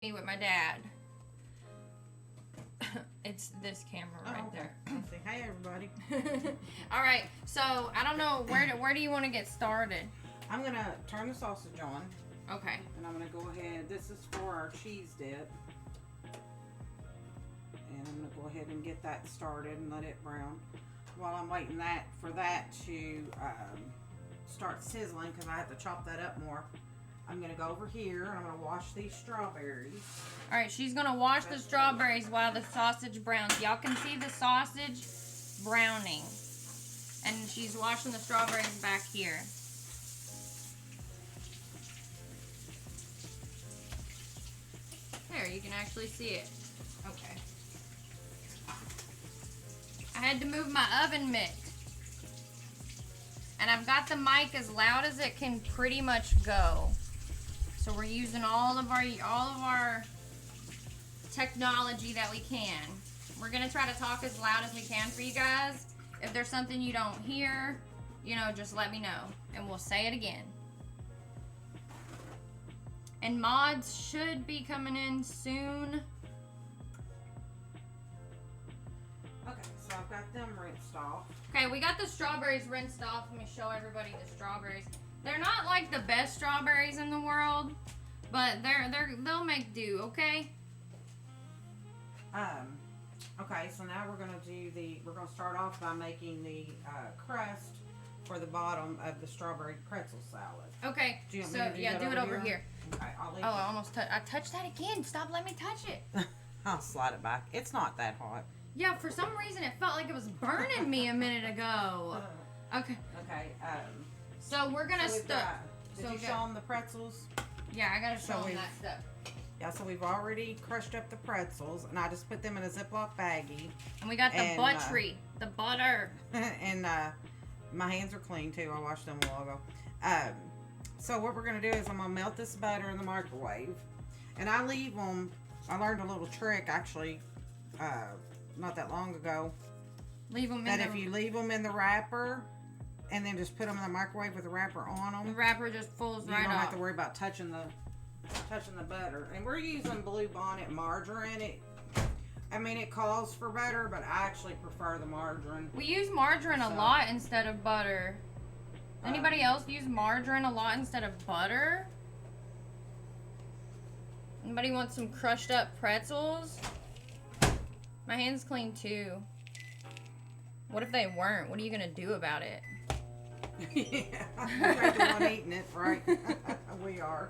me with my dad. It's this camera right there. Let's see. Hey, everybody. All right. So I don't know where do you want to get started? I'm gonna turn the sausage on. Okay. And I'm gonna go ahead. This is for our cheese dip. And I'm gonna go ahead and get that started and let it brown. While I'm waiting for that to start sizzling, because I have to chop that up more. I'm gonna go over here and I'm gonna wash these strawberries. All right, she's gonna wash the strawberries while the sausage browns. Y'all can see the sausage browning, and she's washing the strawberries back here. There, you can actually see it. Okay. I had to move my oven mitt, and I've got the mic as loud as it can pretty much go. So we're using all of our technology that we can. We're gonna try to talk as loud as we can for you guys. If there's something you don't hear, you know, just let me know and we'll say it again. And mods should be coming in soon. Okay, so I've got them rinsed off. Okay, we got the strawberries rinsed off. Let me show everybody the strawberries. They're not like the best strawberries in the world, but they'll make do, okay? Okay, so now we're gonna start off by making the crust for the bottom of the strawberry pretzel salad. Okay, do you want so me to do yeah, that do it over here. Okay, I'll leave Oh, I almost I touched that again. Stop letting me touch it. I'll slide it back. It's not that hot. Yeah, for some reason it felt like it was burning me a minute ago. Okay. Okay, So we're gonna start. Did you show them the pretzels? Yeah, I gotta show So them that stuff. Yeah, so we've already crushed up the pretzels, and I just put them in a Ziploc baggie. And we got the the butter. And my hands are clean too. I washed them a while ago. So what we're gonna do is I'm gonna melt this butter in the microwave, and I leave them. I learned a little trick actually, not that long ago. Leave them in that if you leave them in the wrapper, and then just put them in the microwave with the wrapper on them, the wrapper just falls right off. You don't have to worry about touching the butter. And we're using Blue Bonnet margarine. It calls for butter, but I actually prefer the margarine. We use margarine a lot instead of butter. Anybody else use margarine a lot instead of butter? Anybody want some crushed up pretzels? My hand's clean too. What if they weren't? What are you gonna do about it? Yeah, we're the one eating it, right? We are.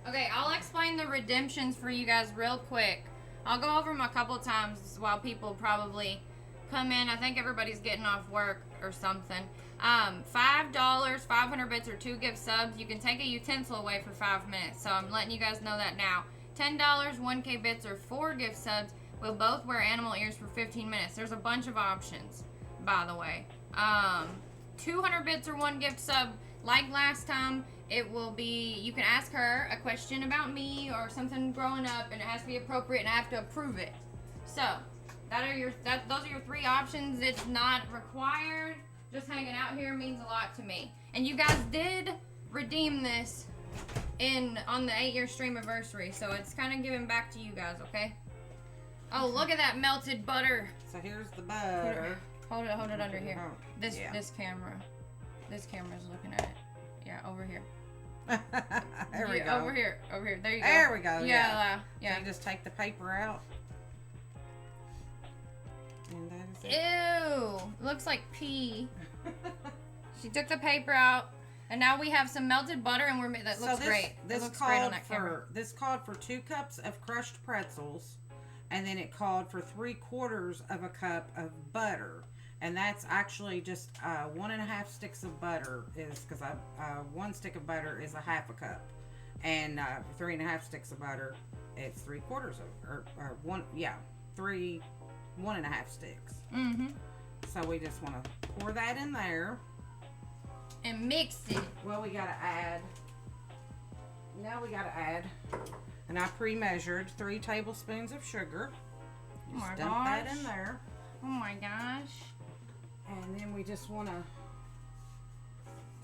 Okay, I'll explain the redemptions for you guys real quick. I'll go over them a couple times while people probably come in. I think everybody's getting off work or something. $5, 500 bits or 2 gift subs. You can take a utensil away for 5 minutes. So I'm letting you guys know that now. $10, 1K bits or 4 gift subs. We'll both wear animal ears for 15 minutes. There's a bunch of options, by the way. 200 bits or 1 gift sub. Like last time, it will be, you can ask her a question about me or something growing up, and it has to be appropriate, and I have to approve it. So, those are your 3 options. It's not required. Just hanging out here means a lot to me. And you guys did redeem this on the 8-year stream anniversary, so it's kind of giving back to you guys, okay? Oh, look at that melted butter. So here's the butter. Hold it under here. This camera. This camera's looking at it. Yeah, over here. There we go. Over here. There you go. There we go. Yeah. So you just take the paper out. And that is it. Ew. Looks like pee. She took the paper out, and now we have some melted butter, and that looks great. This looks great on that camera. This called for 2 cups of crushed pretzels, and then it called for 3/4 of a cup of butter. And that's actually just 1.5 sticks of butter because 1 stick of butter is a 1/2 cup, and 3.5 sticks of butter, it's 3/4 of, or 1.5 sticks. So we just want to pour that in there and mix it. Well, we gotta add. And I pre-measured 3 tablespoons of sugar. Just dump that in there. Oh my gosh. And then we just want to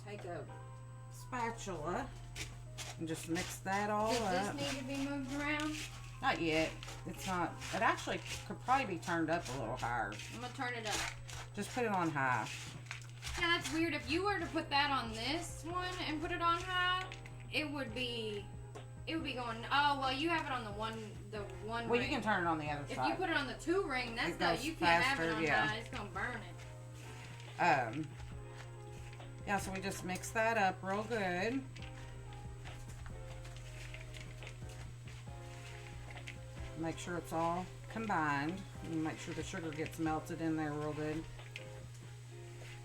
take a spatula And just mix that all Does up. this need to be moved around? Not yet. It's not. It actually could probably be turned up a little higher. I'm gonna turn it up. Just put it on high. Yeah, that's weird. If you were to put that on this one and put it on high, it would be going. Oh well, you have it on the one Well, ring. you can turn it on the other If side. you put it on the 2 ring, that's It goes you can't have it faster, on yeah. high. It's gonna burn it. Yeah, so we just mix that up real good. Make sure it's all combined. And make sure the sugar gets melted in there real good.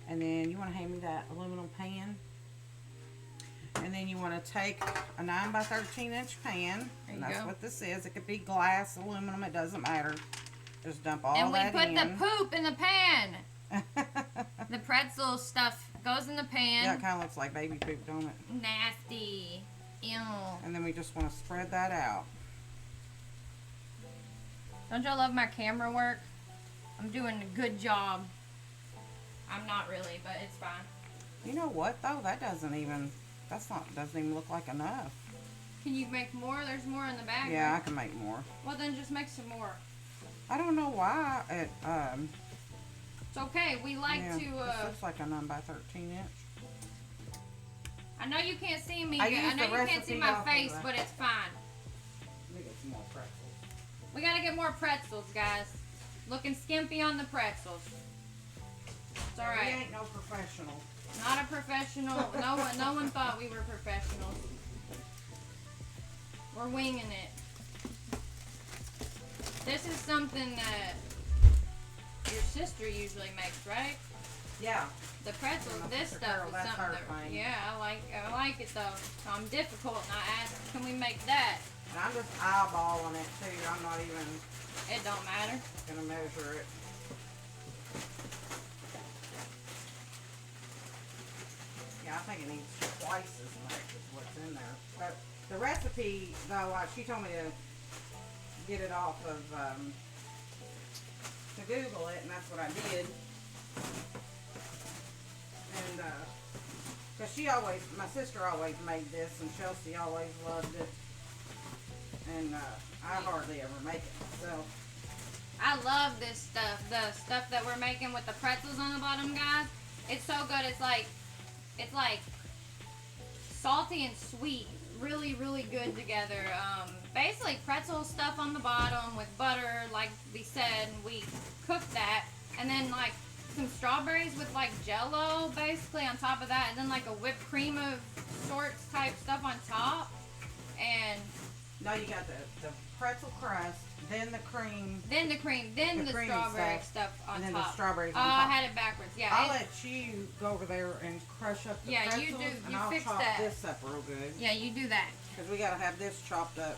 And then you want to hand me that aluminum pan. And then you want to take a 9 by 13 inch pan. And that's what this is. It could be glass, aluminum, it doesn't matter. Just dump all that in. And we put the poop in the pan. The pretzel stuff goes in the pan. Yeah, it kind of looks like baby poop, don't it? Nasty. Ew. And then we just want to spread that out. Don't y'all love my camera work? I'm doing a good job. I'm not really, but it's fine. You know what though? Doesn't even look like enough. Can you make more? There's more in the bag. Yeah, right? I can make more. Well, then just make some more. I don't know why it It's okay. We like yeah, to. This looks like a 9 by 13 inch. I know you can't see me. I I used know the you can't see recipe my off of face, that. but it's fine. Let me get some more pretzels. We gotta get more pretzels, guys. Looking skimpy on the pretzels. It's all We right. ain't no professional. Not a professional. No one thought we were professionals. We're winging it. This is something that your sister usually makes, right? Yeah. The pretzels, Yeah, my this sister stuff Carol, is that's something her that, thing. yeah, I like it though. So I'm difficult and I ask, can we make that? And I'm just eyeballing it too. I'm not even It don't matter. gonna measure it. Yeah, I think it needs twice as much as what's in there. But the recipe, though, she told me to get it off of, to Google it, and that's what I did. And, because my sister always made this, and Chelsea always loved it. And, I hardly ever make it myself. I love this stuff. The stuff that we're making with the pretzels on the bottom, guys. It's so good. It's like salty and sweet. Really, really good together. Basically pretzel stuff on the bottom with butter, like we said, and we cooked that. And then like some strawberries with like Jello, basically on top of that, and then like a whipped cream of sorts type stuff on top. And No, you got the pretzel crust, then the cream, then the cream, then the creamy strawberry stuff on and then top. the strawberries Oh, on top. I had it backwards. Yeah. I'll let you go over there and crush up the Yeah, pretzels, you do. and You I'll fix chop that. this up real good. Yeah, you do that. Because we gotta have this chopped up.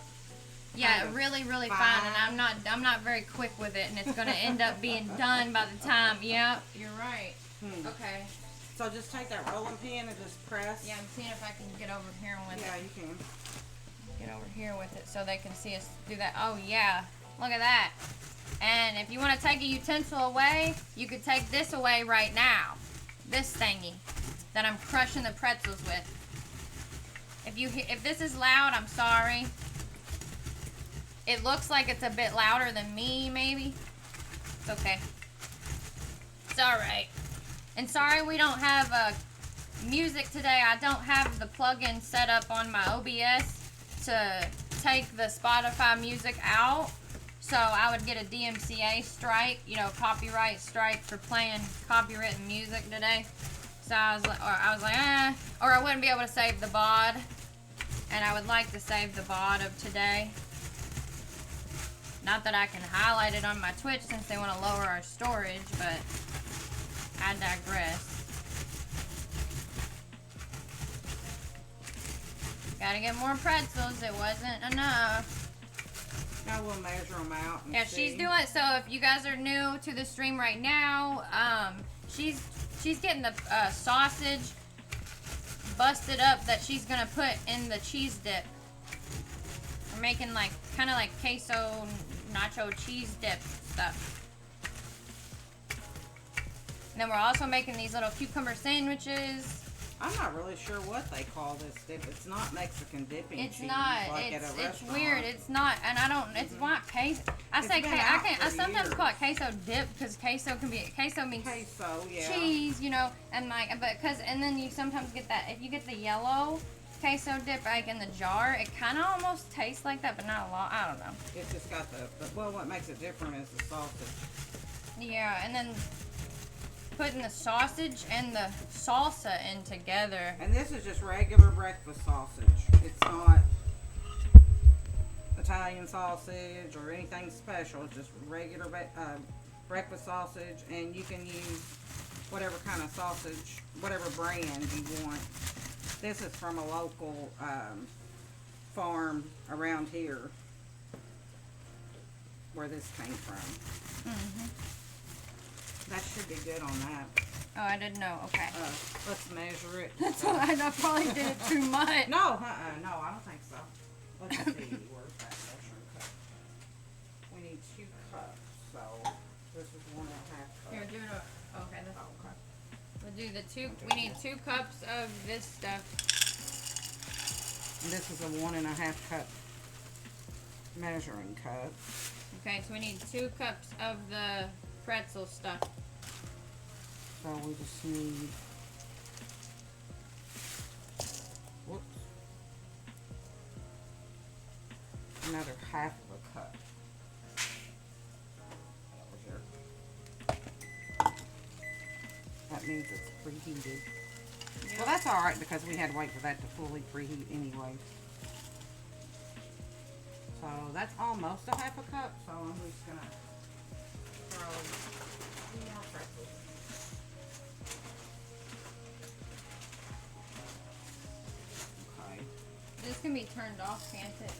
Yeah, kind of really, really fine. fine. And I'm not very quick with it, and it's gonna end up being done by the time. Yep, you're right. Okay. So just take that rolling pin and just press. Yeah, I'm seeing if I can get over here with Yeah, it. you can. Get over here with it so they can see us do that. Oh yeah, look at that. And if you want to take a utensil away, you could take this away right now. This thingy that I'm crushing the pretzels with. If this is loud, I'm sorry. It looks like it's a bit louder than me, maybe. It's okay. It's alright. And sorry we don't have music today. I don't have the plugin set up on my OBS to take the Spotify music out. So I would get a DMCA strike, copyright strike for playing copywritten music today. So I was like, or I wouldn't be able to save the VOD. And I would like to save the VOD of today. Not that I can highlight it on my Twitch since they want to lower our storage, but I digress. Gotta get more pretzels. It wasn't enough. Now we'll measure them out. And Yeah, see. she's doing. So if you guys are new to the stream right now, she's getting the sausage busted up that she's gonna put in the cheese dip. We're making kind of like queso nacho cheese dip stuff. And then we're also making these little cucumber sandwiches. I'm not really sure what they call this dip. It's not Mexican dipping It's cheese not. like at a It's restaurant. weird. It's not, and I don't. It's not queso. I It's say been queso. out I for sometimes years. call it queso dip because queso means Queso, yeah. cheese, you know, and like, but and then you sometimes get that if you get the yellow queso dip like in the jar, it kind of almost tastes like that, but not a lot. I don't know. It's just got well, what makes it different is the sausage. Yeah, and then putting the sausage and the salsa in together. And this is just regular breakfast sausage. It's not Italian sausage or anything special. It's just regular breakfast sausage, and you can use whatever kind of sausage, whatever brand you want. This is from a local farm around here where this came from. That should be good on that. Oh, I didn't know. Okay. Let's measure it. That's what I probably did it too much. No, no, I don't think so. Let's see. Where's that measuring cup? We need 2 cups, so this is 1.5 cups. Here, do it. Okay. Okay. We'll do the 2. We need 2 cups of this stuff. And this is a 1.5 cup measuring cup. Okay, so we need 2 cups of the pretzel stuff. So we just need, whoops, another half of a cup. That means it's preheated. Yep. Well, that's alright because we had to wait for that to fully preheat anyway. So that's almost a half a cup, so I'm just gonna throw 2 more pretzels. Okay. This can be turned off, can't it?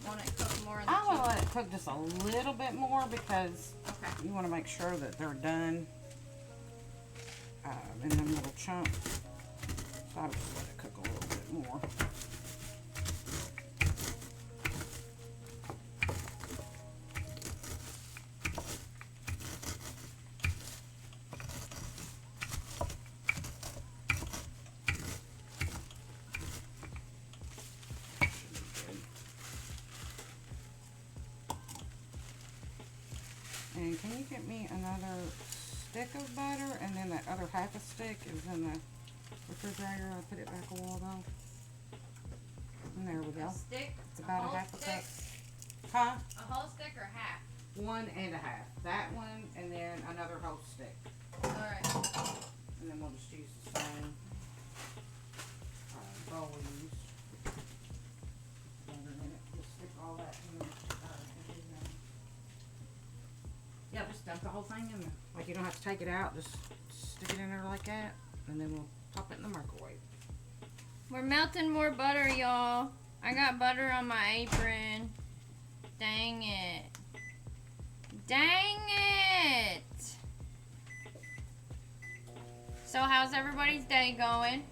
Want it cooked more in the I want to chicken? let it cook just a little bit more because Okay. you want to make sure that they're done in them little chunks. So I'll just let it cook a little bit more. And can you get me another stick of butter? And then that other half a stick is in the refrigerator. I'll put it back a while though. And there we go. A stick? It's about whole a half a stick? cup. Huh? A whole stick or half? 1.5. That one and then another whole stick. Alright. And then we'll just use the same bowl we used. And then we'll stick all that in there. Yeah, just dump the whole thing in there. Like you don't have to take it out, just stick it in there like that, and then we'll pop it in the microwave. We're melting more butter, y'all. I got butter on my apron. Dang it. Dang it! So how's everybody's day going?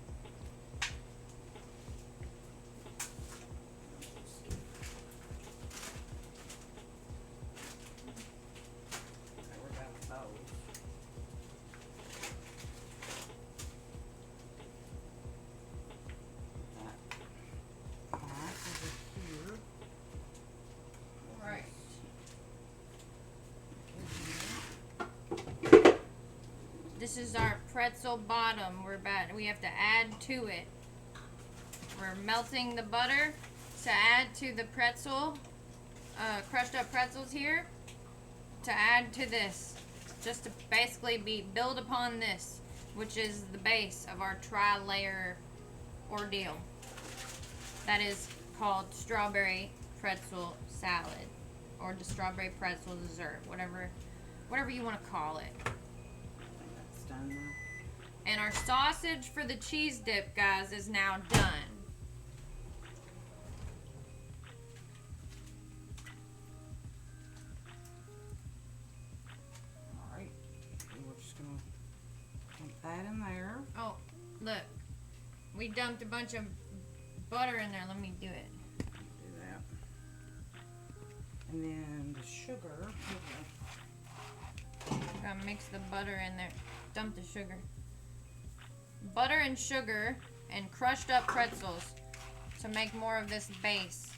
This is our pretzel bottom. We have to add to it. We're melting the butter to add to the pretzel, crushed up pretzels here, to add to this. Just to basically build upon this, which is the base of our tri-layer ordeal. That is called strawberry pretzel salad, or the strawberry pretzel dessert, whatever you want to call it. Done now. And our sausage for the cheese dip, guys, is now done. Alright. We're just gonna dump that in there. Oh, look. We dumped a bunch of butter in there. Let me do it. Do that. And then the sugar. Gotta mix the butter in there. Dump the sugar. butter and sugar and crushed up pretzels to make more of this base.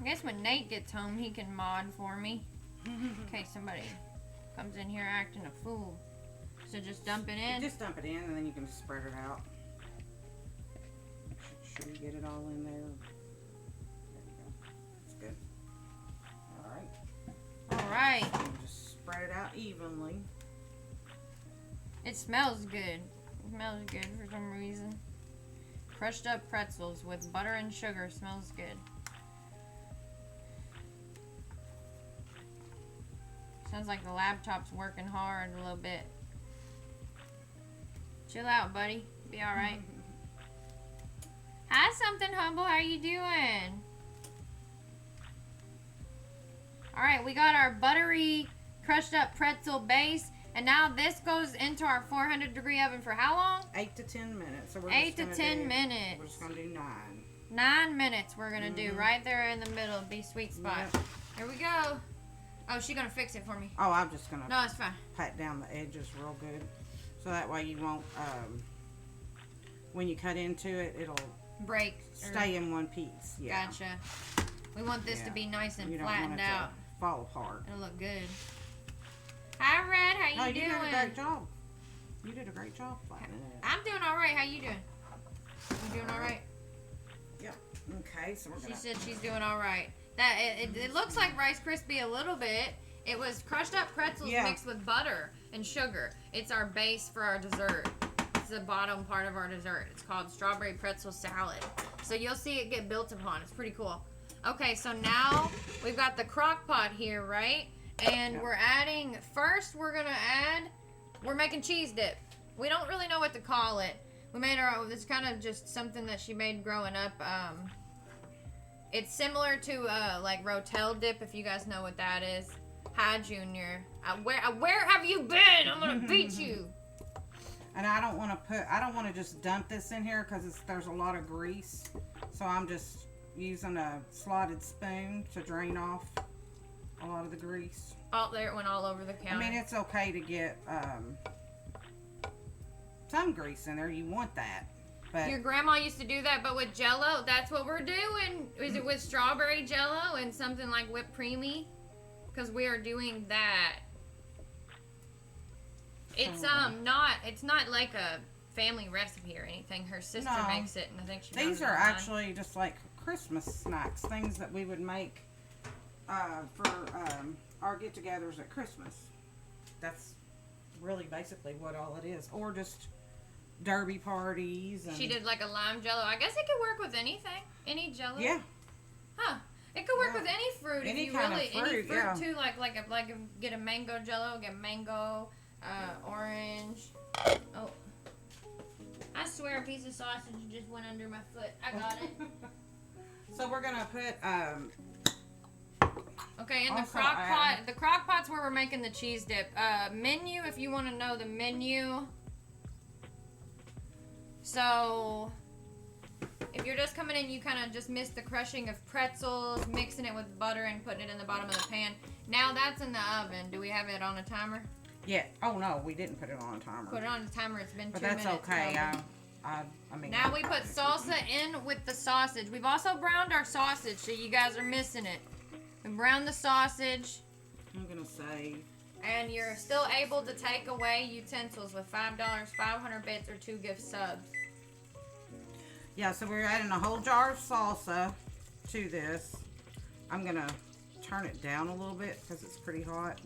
I guess when Nate gets home, he can mod for me. In case somebody comes in here acting a fool. So just dump it in? Just dump it in and then you can just spread it out. Make sure you get it all in there. There you go. That's good. Alright. Alright. Just spread it out evenly. It smells good. It smells good for some reason. Crushed up pretzels with butter and sugar smells good. Sounds like the laptop's working hard a little bit. Chill out, buddy. Be alright. Hi, Something Humble. How you doing? Alright, we got our buttery crushed up pretzel base. And now this goes into our 400-degree oven for how long? 8 to 10 minutes. So we're 8 to 10 minutes. We're just going to do 9. 9 minutes we're going to do right there in the middle. Be sweet spot. Yep. Here we go. Oh, she's going to fix it for me. Oh, I'm just going to No, it's fine. pat down the edges real good. So that way you won't, when you cut into it, it'll break. Stay in one piece. Yeah. Gotcha. We want this to be nice and you don't want flattened it out. To fall apart. It'll look good. Hi, Red. How you doing? You did a great job. You did a great job flattening it. I'm doing all right. How you doing? You doing all right? Yep. Okay, so we're gonna... She said she's doing all right. It looks like Rice Krispie a little bit. It was crushed up pretzels mixed with butter and sugar. It's our base for our dessert. It's the bottom part of our dessert. It's called strawberry pretzel salad. So you'll see it get built upon. It's pretty cool. Okay, so now we've got the crock pot here, right? And we're adding, first we're making cheese dip. We don't really know what to call it. We made our own. It's kind of just something that she made growing up. It's similar to like Rotel dip, if you guys know what that is. Hi, Junior. Where have you been? I'm gonna beat you. And I don't want to just dump this in here because there's a lot of grease. So I'm just using a slotted spoon to drain off a lot of the grease. Oh, there it went all over the counter. I mean, it's okay to get some grease in there. You want that. But your grandma used to do that, but with Jell-O, that's what we're doing. Is it with strawberry Jell-O and something like whipped creamy? Because we are doing that. It's not like a family recipe or anything. Her sister makes it, and I think she. These are actually just like Christmas snacks, things that we would make for our get-togethers at Christmas. That's really basically what all it is, or just derby parties. And she did like a lime Jell-O. I guess it could work with anything, any Jell-O. Yeah. Huh. It could work with any fruit. Any if you kind really, of fruit, any fruit too. Like get a mango Jell-O, get mango, orange. Oh, I swear a piece of sausage just went under my foot. I got it. So we're gonna put okay, in the crock pot. The crock pot's where we're making the cheese dip. Menu, if you want to know the menu. So, if you're just coming in, you kind of just missed the crushing of pretzels, mixing it with butter, and putting it in the bottom of the pan. Now that's in the oven. Do we have it on a timer? Yeah. Oh no, we didn't put it on a timer. Put it on a timer. It's been 2 minutes. But that's okay. I mean. Now we put salsa in with the sausage. We've also browned our sausage, so you guys are missing it. We browned the sausage. I'm gonna save. And you're still able to take away utensils with $5, 500 bits, or 2 gift subs. Yeah, so we're adding a whole jar of salsa to this. I'm going to turn it down a little bit because it's pretty hot.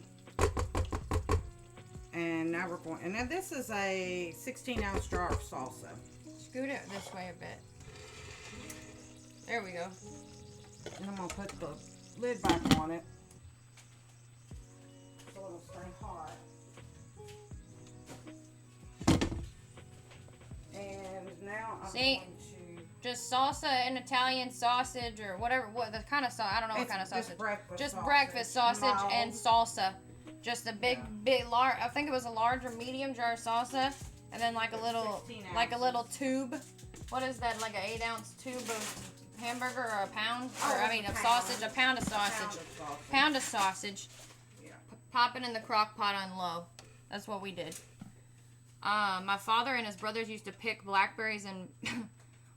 And now we're going, and then this is a 16-ounce jar of salsa. Scoot it this way a bit. There we go. And I'm going to put the lid back on it. So it'll stay hot. And now I'm going to... just salsa and Italian sausage or whatever. What the kind of sauce? I don't know what kind of sausage. Just breakfast sausage and salsa. Just a big, large. I think it was a large or medium jar of salsa, and then like a little tube. What is that? Like an 8-ounce tube of hamburger or a pound? Of sausage. A pound of sausage. Pound of sausage. Yeah. Pop it in the crock pot on low. That's what we did. My father and his brothers used to pick blackberries and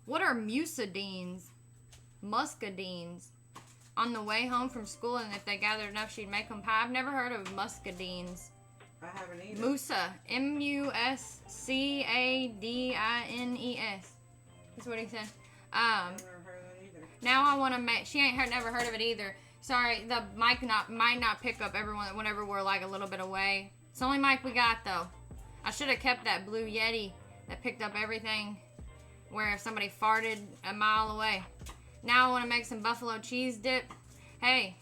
what are muscadines? Muscadines. On the way home from school, and if they gathered enough, she'd make them pie. I've never heard of muscadines. I haven't either. Musa. M-U-S-C-A-D-I-N-E-S. That's what he said. I've never heard of that either. Now I want to make. She ain't never heard of it either. Sorry, the mic might not pick up everyone whenever we're like a little bit away. It's the only mic we got though. I should have kept that blue Yeti that picked up everything. Where if somebody farted a mile away. Now I want to make some buffalo cheese dip. Hey,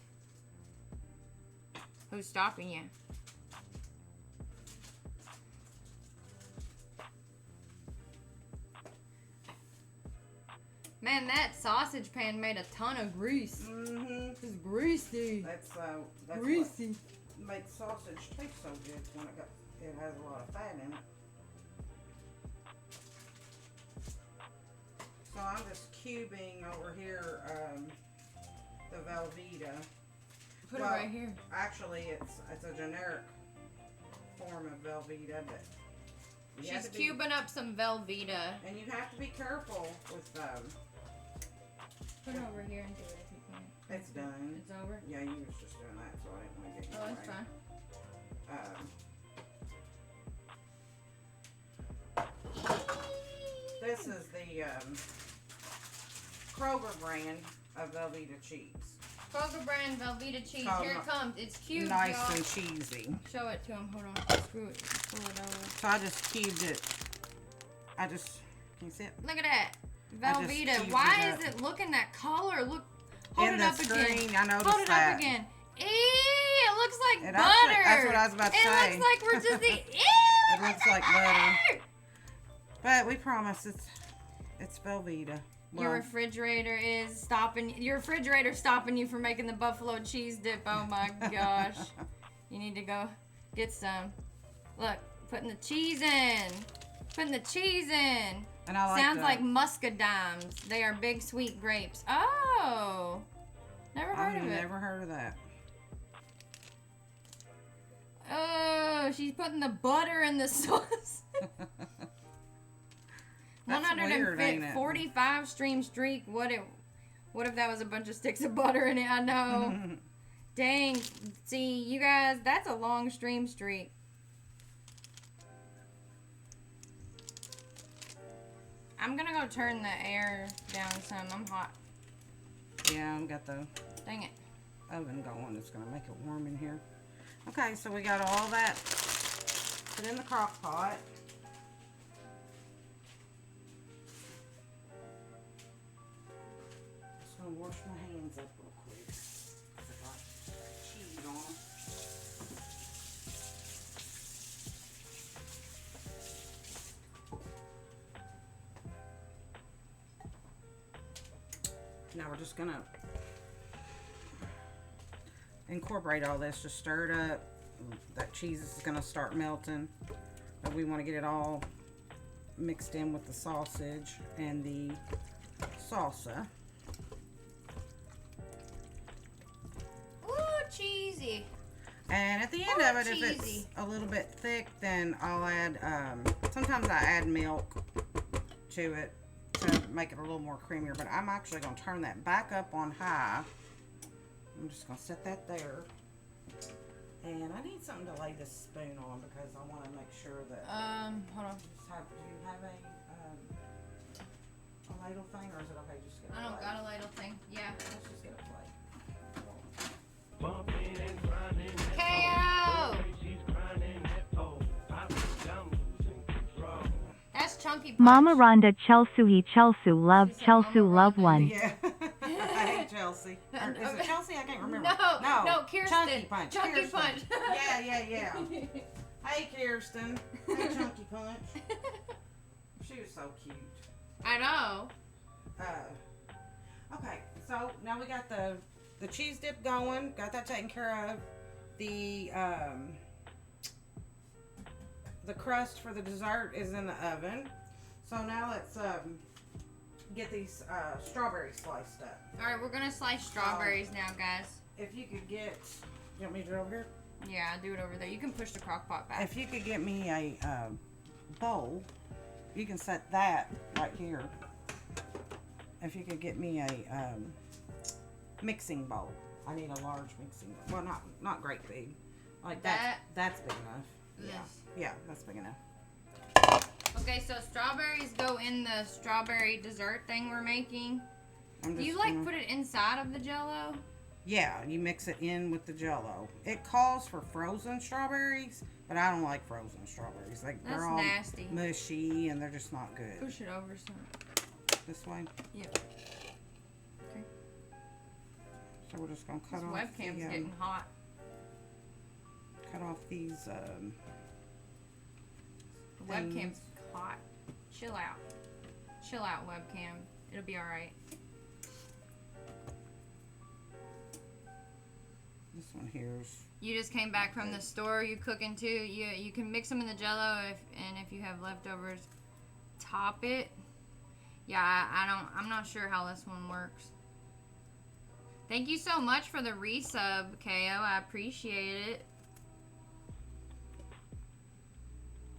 who's stopping you? Man, that sausage pan made a ton of grease. Mm-hmm. It's greasy. That's greasy. What makes sausage taste so good when it has a lot of fat in it. So I'm just cubing over here the Velveeta. Put it right here. Actually, it's a generic form of Velveeta, but she's cubing up some Velveeta. And you have to be careful with Put it over here and do it if you can. It's done. It's over? Yeah, you was just doing that, so I didn't want to get you Oh, that's fine. This is the Kroger brand of Velveeta cheese. Kroger brand Velveeta cheese. Here it comes. It's cubed, nice y'all. and cheesy. Show it to him. Hold on. Screw it. Pull it over. So I just cubed it. Can you see it? Look at that. Velveeta. Why is it looking that color? Look. Hold it up again. I noticed Hold it that. up again. Eee, it looks like butter. Actually, that's what I was about to say. It looks like we're just eating. It looks like butter. But we promise it's Velveeta. Well, Your refrigerator's stopping you from making the buffalo cheese dip. Oh my gosh. You need to go get some. Look, putting the cheese in. Putting the cheese in. And I like Sounds like muscadines. They are big sweet grapes. Oh. Never heard of it. I've never heard of that. Oh, she's putting the butter in the sauce. That's weird, ain't it? 45 stream streak. What if that was a bunch of sticks of butter in it? I know. Dang. See, you guys, that's a long stream streak. I'm gonna go turn the air down some. I'm hot. Yeah, I've got the Dang it. oven going. It's gonna make it warm in here. Okay, so we got all that put in the crock pot. Just gonna wash my hands up real quick. 'Cause I got cheese on them. Now we're just gonna incorporate all this. Just stir it up. That cheese is gonna start melting, but we want to get it all mixed in with the sausage and the salsa. Ooh, cheesy. And at the end of it, if it's a little bit thick, then I'll add, sometimes I add milk to it to make it a little more creamier, but I'm actually going to turn that back up on high. I'm just going to set that there. And I need something to lay this spoon on because I want to make sure that... hold on. Do you have a ladle thing, or is it okay just get a plate? I don't got a ladle thing. Yeah. Let's just get a plate. KO! That's Chunky Punch. Mama Rhonda Chelsu he Chelsu love Chelsu love one. Yeah. I hate Chelsea. Or is it Chelsea? I can't remember. No, Kirsten. Chunky Punch. Chunky Kirsten. Punch. Yeah. Hey, Kirsten. Hey, Chunky Punch. She was so cute. I know. Okay, so now we got the cheese dip going. Got that taken care of. The crust for the dessert is in the oven. So now let's get these strawberries sliced up. All right, we're gonna slice strawberries now, guys. If you could get, you want me to do it over here? Yeah, do it over there. You can push the crock pot back. If you could get me a bowl, you can set that right here. If you could get me a mixing bowl. I need a large mixing bowl. Well, not great big. Like that. That's big enough. This. Yeah, that's big enough. Okay, so strawberries go in the strawberry dessert thing we're making. Do you put it inside of the Jell-O? Yeah, you mix it in with the Jell-O. It calls for frozen strawberries, but I don't like frozen strawberries. They're all nasty. Mushy and they're just not good. Push it over some. This way? Yeah. Okay. So we're just gonna cut This off. Webcam's getting hot. Cut off these. The webcam's hot. Chill out. Chill out, webcam. It'll be all right. This one here's. You just came back from the store. You cooking too. You can mix them in the Jell-O if you have leftovers, top it. Yeah, I'm not sure how this one works. Thank you so much for the resub, KO. I appreciate it.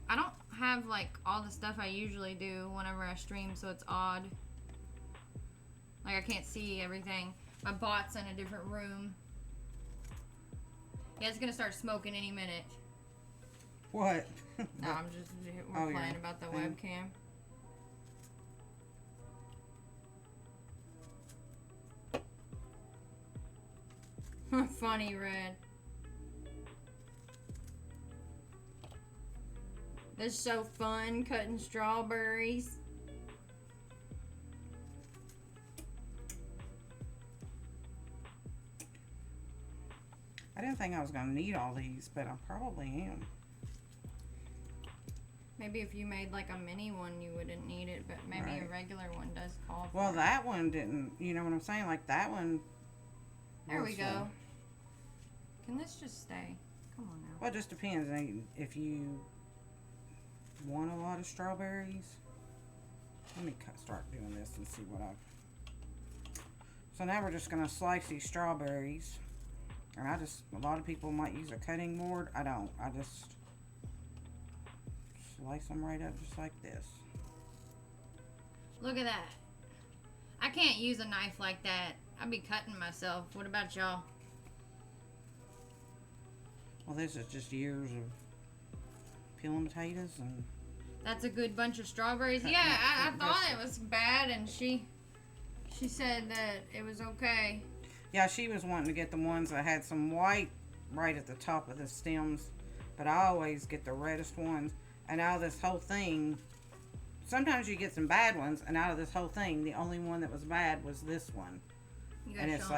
I don't have all the stuff I usually do whenever I stream, so it's odd. I can't see everything. My bot's in a different room. Yeah, it's gonna start smoking any minute. What? No, we're playing about the webcam. Funny, Red. This is so fun, cutting strawberries. I didn't think I was going to need all these, but I probably am. Maybe if you made a mini one, you wouldn't need it, but maybe a regular one does call for Well, it. that one didn't, you know what I'm saying? That one. There we go. Can this just stay? Come on now. Well, it just depends. If you want a lot of strawberries. Let me start doing this and see what I've... So now we're just going to slice these strawberries. And a lot of people might use a cutting board. I don't. I just slice them right up just like this. Look at that. I can't use a knife like that. I'd be cutting myself. What about y'all? Well, this is just years of peeling potatoes and... That's a good bunch of strawberries. Yeah, I thought it was bad, and she said that it was okay. Yeah, she was wanting to get the ones that had some white right at the top of the stems, but I always get the reddest ones. And out of this whole thing, sometimes you get some bad ones, and out of this whole thing, the only one that was bad was this one. And it's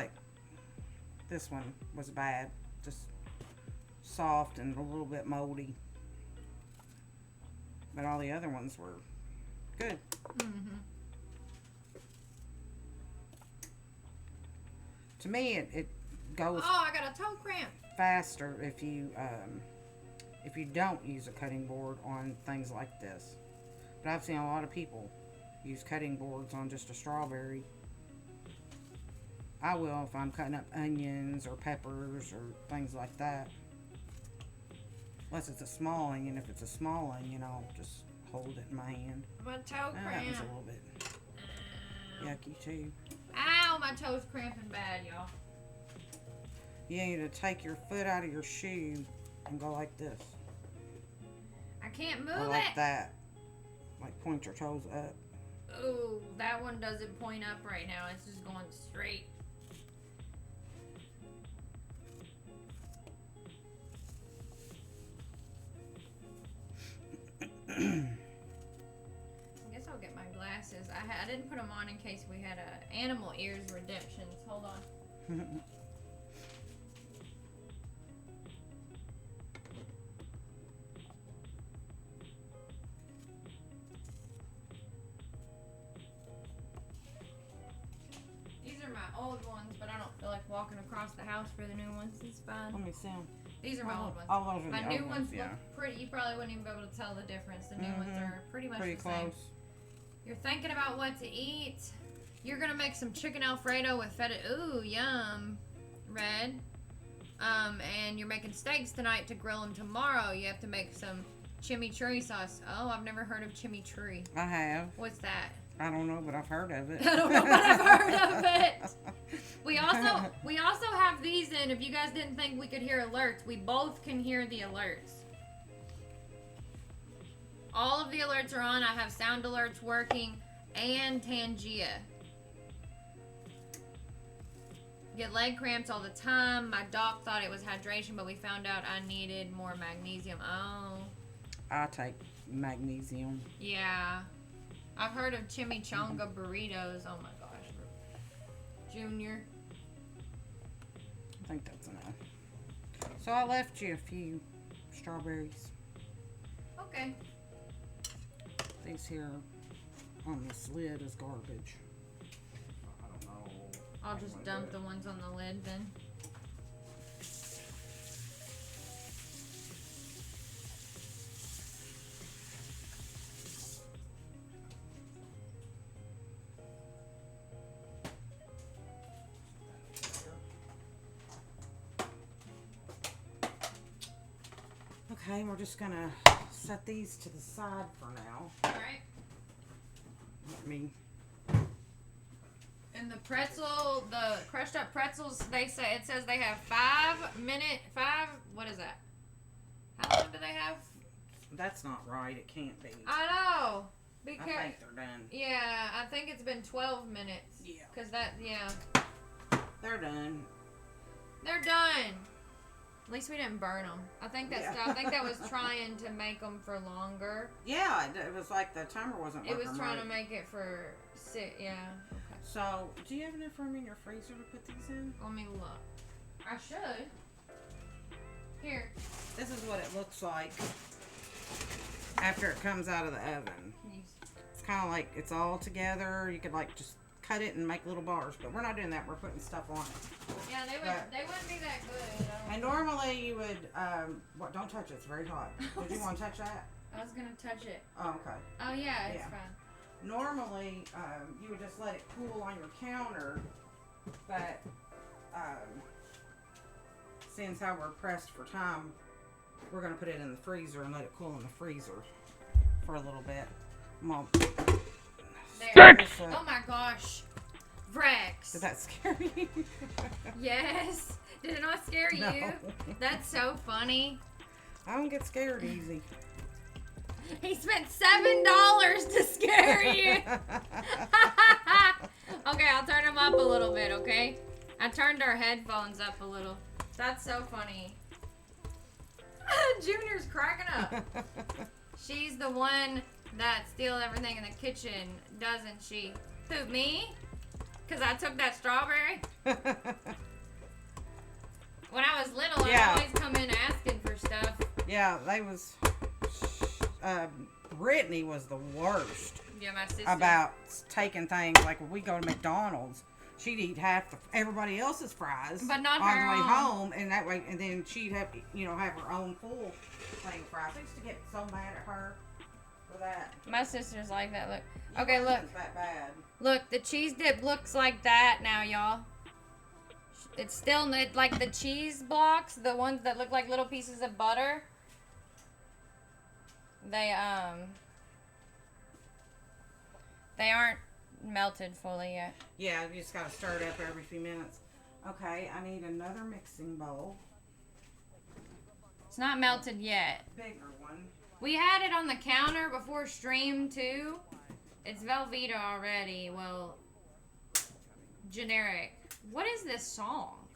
this one was bad, just soft and a little bit moldy. But all the other ones were good. Mm-hmm. To me, it goes. Oh, I got a toe cramp. Faster if you don't use a cutting board on things like this. But I've seen a lot of people use cutting boards on just a strawberry. I will if I'm cutting up onions or peppers or things like that. Unless it's a small onion. If it's a small onion, I'll just hold it in my hand. My toe That cramp. was a little bit yucky too. Ow, my toe's cramping bad, y'all. You need to take your foot out of your shoe and go like this. I can't move Or like it. that. Like point your toes up. Oh, that one doesn't point up right now. It's just going straight. I guess I'll get my glasses. I didn't put them on in case we had animal ears redemptions. Hold on. walking across the house for the new ones. It's fine. Let me see them. These are my old ones. Oh, those are My the new old ones yeah. look pretty. You probably wouldn't even be able to tell the difference. The new ones are pretty much the same. Close. You're thinking about what to eat. You're gonna make some chicken Alfredo with feta. Ooh, yum. Red. And you're making steaks tonight to grill them tomorrow. You have to make some chimichurri sauce. Oh, I've never heard of chimichurri. I have. What's that? I don't know, but I've heard of it. I don't know, but I've heard of it. We also have these in. If you guys didn't think we could hear alerts, we both can hear the alerts. All of the alerts are on. I have sound alerts working and Tangia. Get leg cramps all the time. My doc thought it was hydration, but we found out I needed more magnesium. Oh. I take magnesium. Yeah. I've heard of chimichanga burritos. Oh my gosh. Junior. I think that's enough. So I left you a few strawberries. Okay. These here on this lid is garbage. I don't know. I'll just dump the ones on the lid then. Okay, we're just gonna set these to the side for now. Alright. Let me. And the pretzel, the crushed up pretzels, it says they have what is that? How long do they have? That's not right. It can't be. I know. I think they're done. Yeah, I think it's been 12 minutes. Yeah. Cause yeah. They're done. They're done. At least we didn't burn them. I think that was trying to make them for longer. Yeah, it was like the timer wasn't working. It was trying right. to make it for yeah. Okay. So, do you have enough room in your freezer to put these in? Let me look. I should. Here. This is what it looks like after it comes out of the oven. It's kind of like it's all together. You could like just cut it and make little bars, but we're not doing that. We're putting stuff on it. Yeah, they wouldn't be that good. And normally you would, don't touch it. It's very hot. Did you want to touch that? I was gonna touch it. Oh, okay. Oh yeah, it's Yeah. fine. Normally, you would just let it cool on your counter, but since how we're pressed for time, we're going to put it in the freezer and let it cool in the freezer for a little bit. There. Oh my gosh. Rex. Did that scare you? Yes. Did it not scare you? No. That's so funny. I don't get scared easy. He spent $7 to scare you. Okay, I'll turn him up a little bit, okay? I turned our headphones up a little. That's so funny. Junior's cracking up. She's the one that steals everything in the kitchen, doesn't she? Who, me? Because I took that strawberry? When I was little, I'd always come in asking for stuff. Yeah, they was... Brittany was the worst. Yeah, my sister. About taking things like when we go to McDonald's, she'd eat half everybody else's fries, but not on her the way own. home, and that way, and then she'd have have her own full thing of fries. I used to get so mad at her for that. My sister's like that. Look. Okay, look. It's that bad. Look, the cheese dip looks like that now, y'all. It's still like the cheese blocks, the ones that look like little pieces of butter. They aren't melted fully yet. Yeah, you just gotta stir it up every few minutes. Okay, I need another mixing bowl. It's not melted yet. Bigger one. We had it on the counter before stream too. It's Velveeta already. Well, generic. What is this song?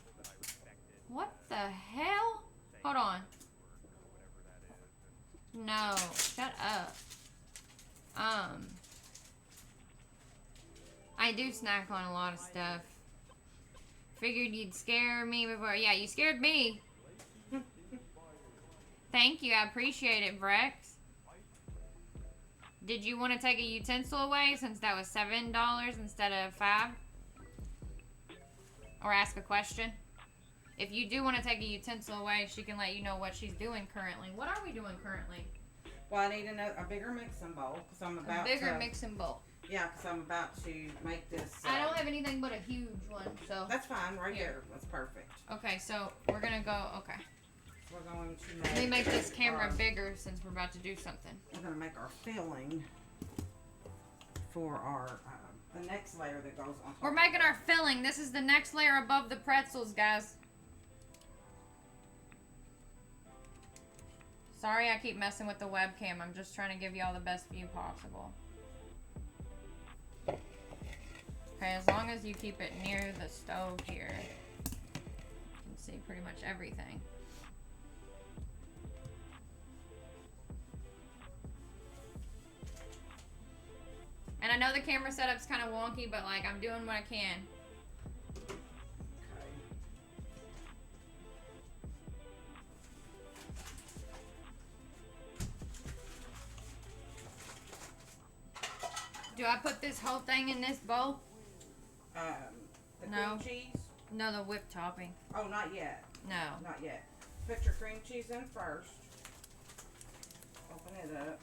What the hell? Hold on. No, shut up. I do snack on a lot of stuff. Figured you'd scare me before. Yeah, you scared me. Thank you, I appreciate it, Brex. Did you want to take a utensil away since that was $7 instead of $5? or ask a question. If you do want to take a utensil away, she can let you know what she's doing currently. What are we doing currently? Well, I need a bigger mixing bowl because I'm about A bigger mixing bowl. Yeah, because I'm about to make this. I don't have anything but a huge one, so. That's fine, right here. That's perfect. Okay, so we're gonna go. Okay. We're going to make. Let me make this camera bigger since we're about to do something. We're gonna make our filling for our the next layer that goes on top. We're making our filling. This is the next layer above the pretzels, guys. Sorry I keep messing with the webcam. I'm just trying to give y'all the best view possible. Okay, as long as you keep it near the stove here, you can see pretty much everything. And I know the camera setup's kind of wonky, but like I'm doing what I can. Do I put this whole thing in this bowl? The No. cream cheese? No, the whipped topping. Oh, not yet. No. Not yet. Put your cream cheese in first. Open it up.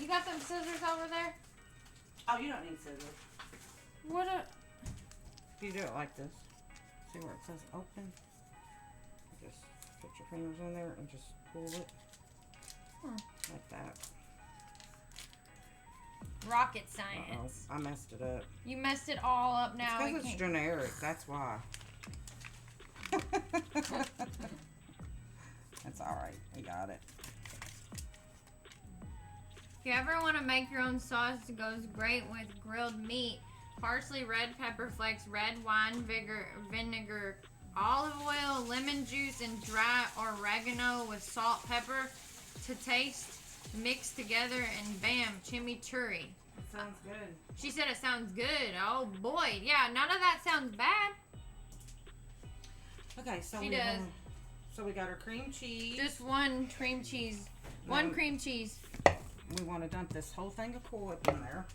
You got them scissors over there? Oh, you don't need scissors. What a... You do it like this. See where it says open? Just put your fingers in there and just pull it. Like that. Rocket science. I messed it up. You messed it all up now. Because it's generic, that's why. That's alright, we got it. If you ever want to make your own sauce, it goes great with grilled meat. Parsley, red pepper flakes, red wine vinegar, olive oil, lemon juice, and dry oregano with salt, pepper to taste, mixed together, and bam, chimichurri. That sounds good. She said it sounds good. Oh boy, yeah, none of that sounds bad. Okay, so so we got our cream cheese. Just one cream cheese. One cream cheese. We want to dump this whole thing of Cool Whip in there.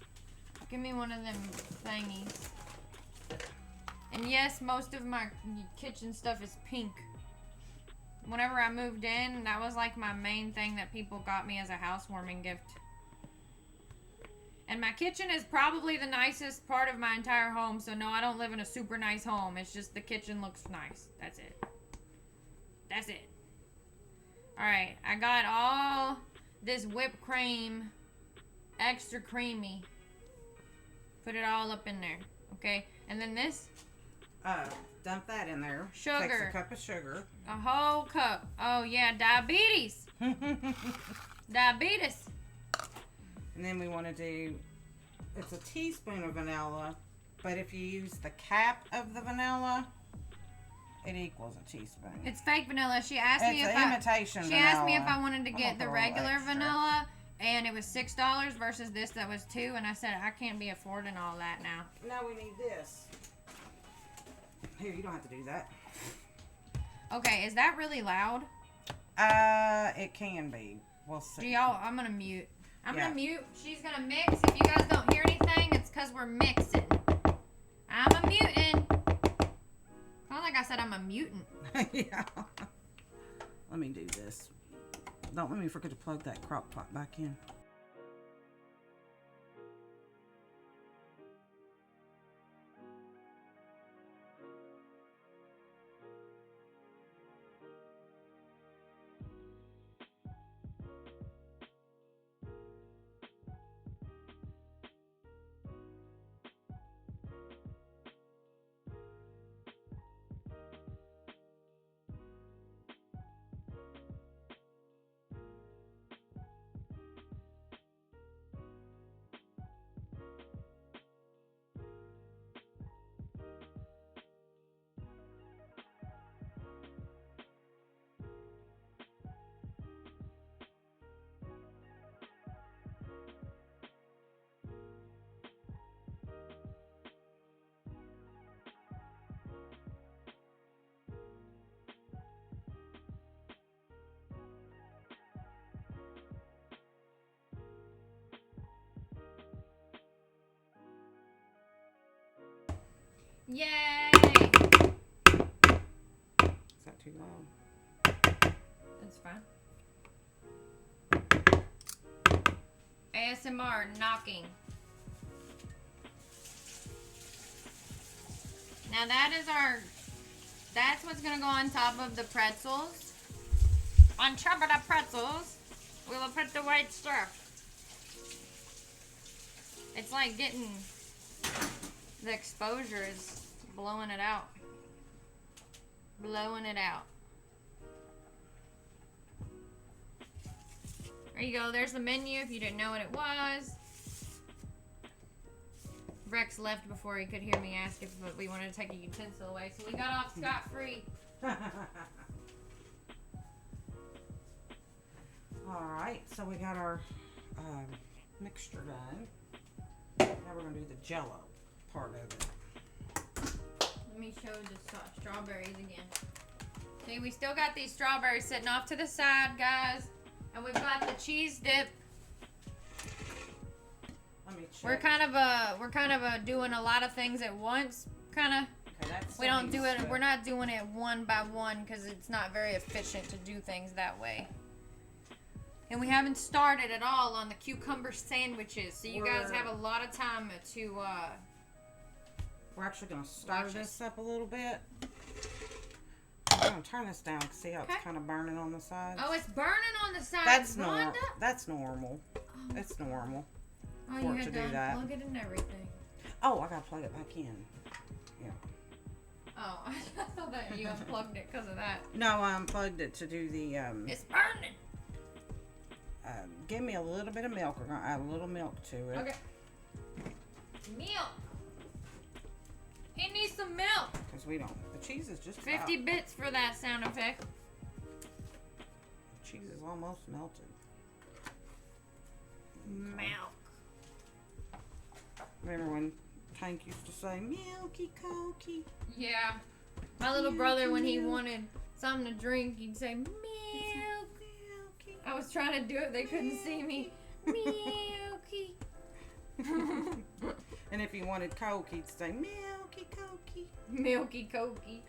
Give me one of them thingies. And yes, most of my kitchen stuff is pink. Whenever I moved in, that was like my main thing that people got me as a housewarming gift. And my kitchen is probably the nicest part of my entire home, so no, I don't live in a super nice home. It's just the kitchen looks nice. That's it. That's it. Alright, I got all this whipped cream, extra creamy. Put it all up in there, okay? And then this? Dump that in there. Sugar. Takes a cup of sugar. A whole cup. Oh yeah, diabetes. Diabetes. And then we want to do, it's a teaspoon of vanilla, but if you use the cap of the vanilla, it equals a teaspoon. It's fake vanilla. She asked me if imitation She vanilla. asked me if I wanted to get the put a little regular extra. vanilla, and it was $6 versus this that was $2, and I said I can't be affording all that now. Now we need this. Here, you don't have to do that. Okay, is that really loud? It can be. We'll see. Do y'all? I'm gonna mute. I'm Yeah. gonna mute. She's gonna mix. If you guys don't hear anything, it's because we're mixing. I'm a mutant. Not like I said I'm a mutant. Yeah. Let me do this. Don't let me forget to plug that crock pot back in. Yay! Is that too loud? That's fine. ASMR knocking. Now that's what's gonna go on top of the pretzels. On top of the pretzels, we will put the white stuff. It's like getting, the exposure is blowing it out. Blowing it out. There you go. There's the menu if you didn't know what it was. Rex left before he could hear me ask if we wanted to take a utensil away, so we got off scot-free. Alright, so we got our mixture done. Now we're going to do the jello part of it. Let me show the strawberries again. See, we still got these strawberries sitting off to the side, guys. And we've got the cheese dip. Let me check. We're kind of doing a lot of things at once, kind of. Okay, that's We don't do it. We're not doing it one by one because it's not very efficient to do things that way. And we haven't started at all on the cucumber sandwiches, so you guys have a lot of time to. We're actually going to stir this up a little bit. I'm going to turn this down. See how it's kind of burning on the sides? Oh, it's burning on the sides. That's Rhonda? normal. That's normal. It's normal. Oh, for you it had to to do that. unplug it and everything. Oh, I got to plug it back in. Yeah. Oh, I thought that you unplugged it because of that. No, I unplugged it to do the. It's burning. Give me a little bit of milk. We're going to add a little milk to it. Okay. Milk. He needs some milk. Because we don't. The cheese is just 50 bits for that sound effect. The cheese is almost melted. Milk. Remember when Tank used to say, milky cokey? Yeah. My little brother, when he wanted something to drink, he'd say, milk. I was trying to do it. They couldn't see me. Milky. And if he wanted Coke, he'd say, milky cokey. Milky cokey.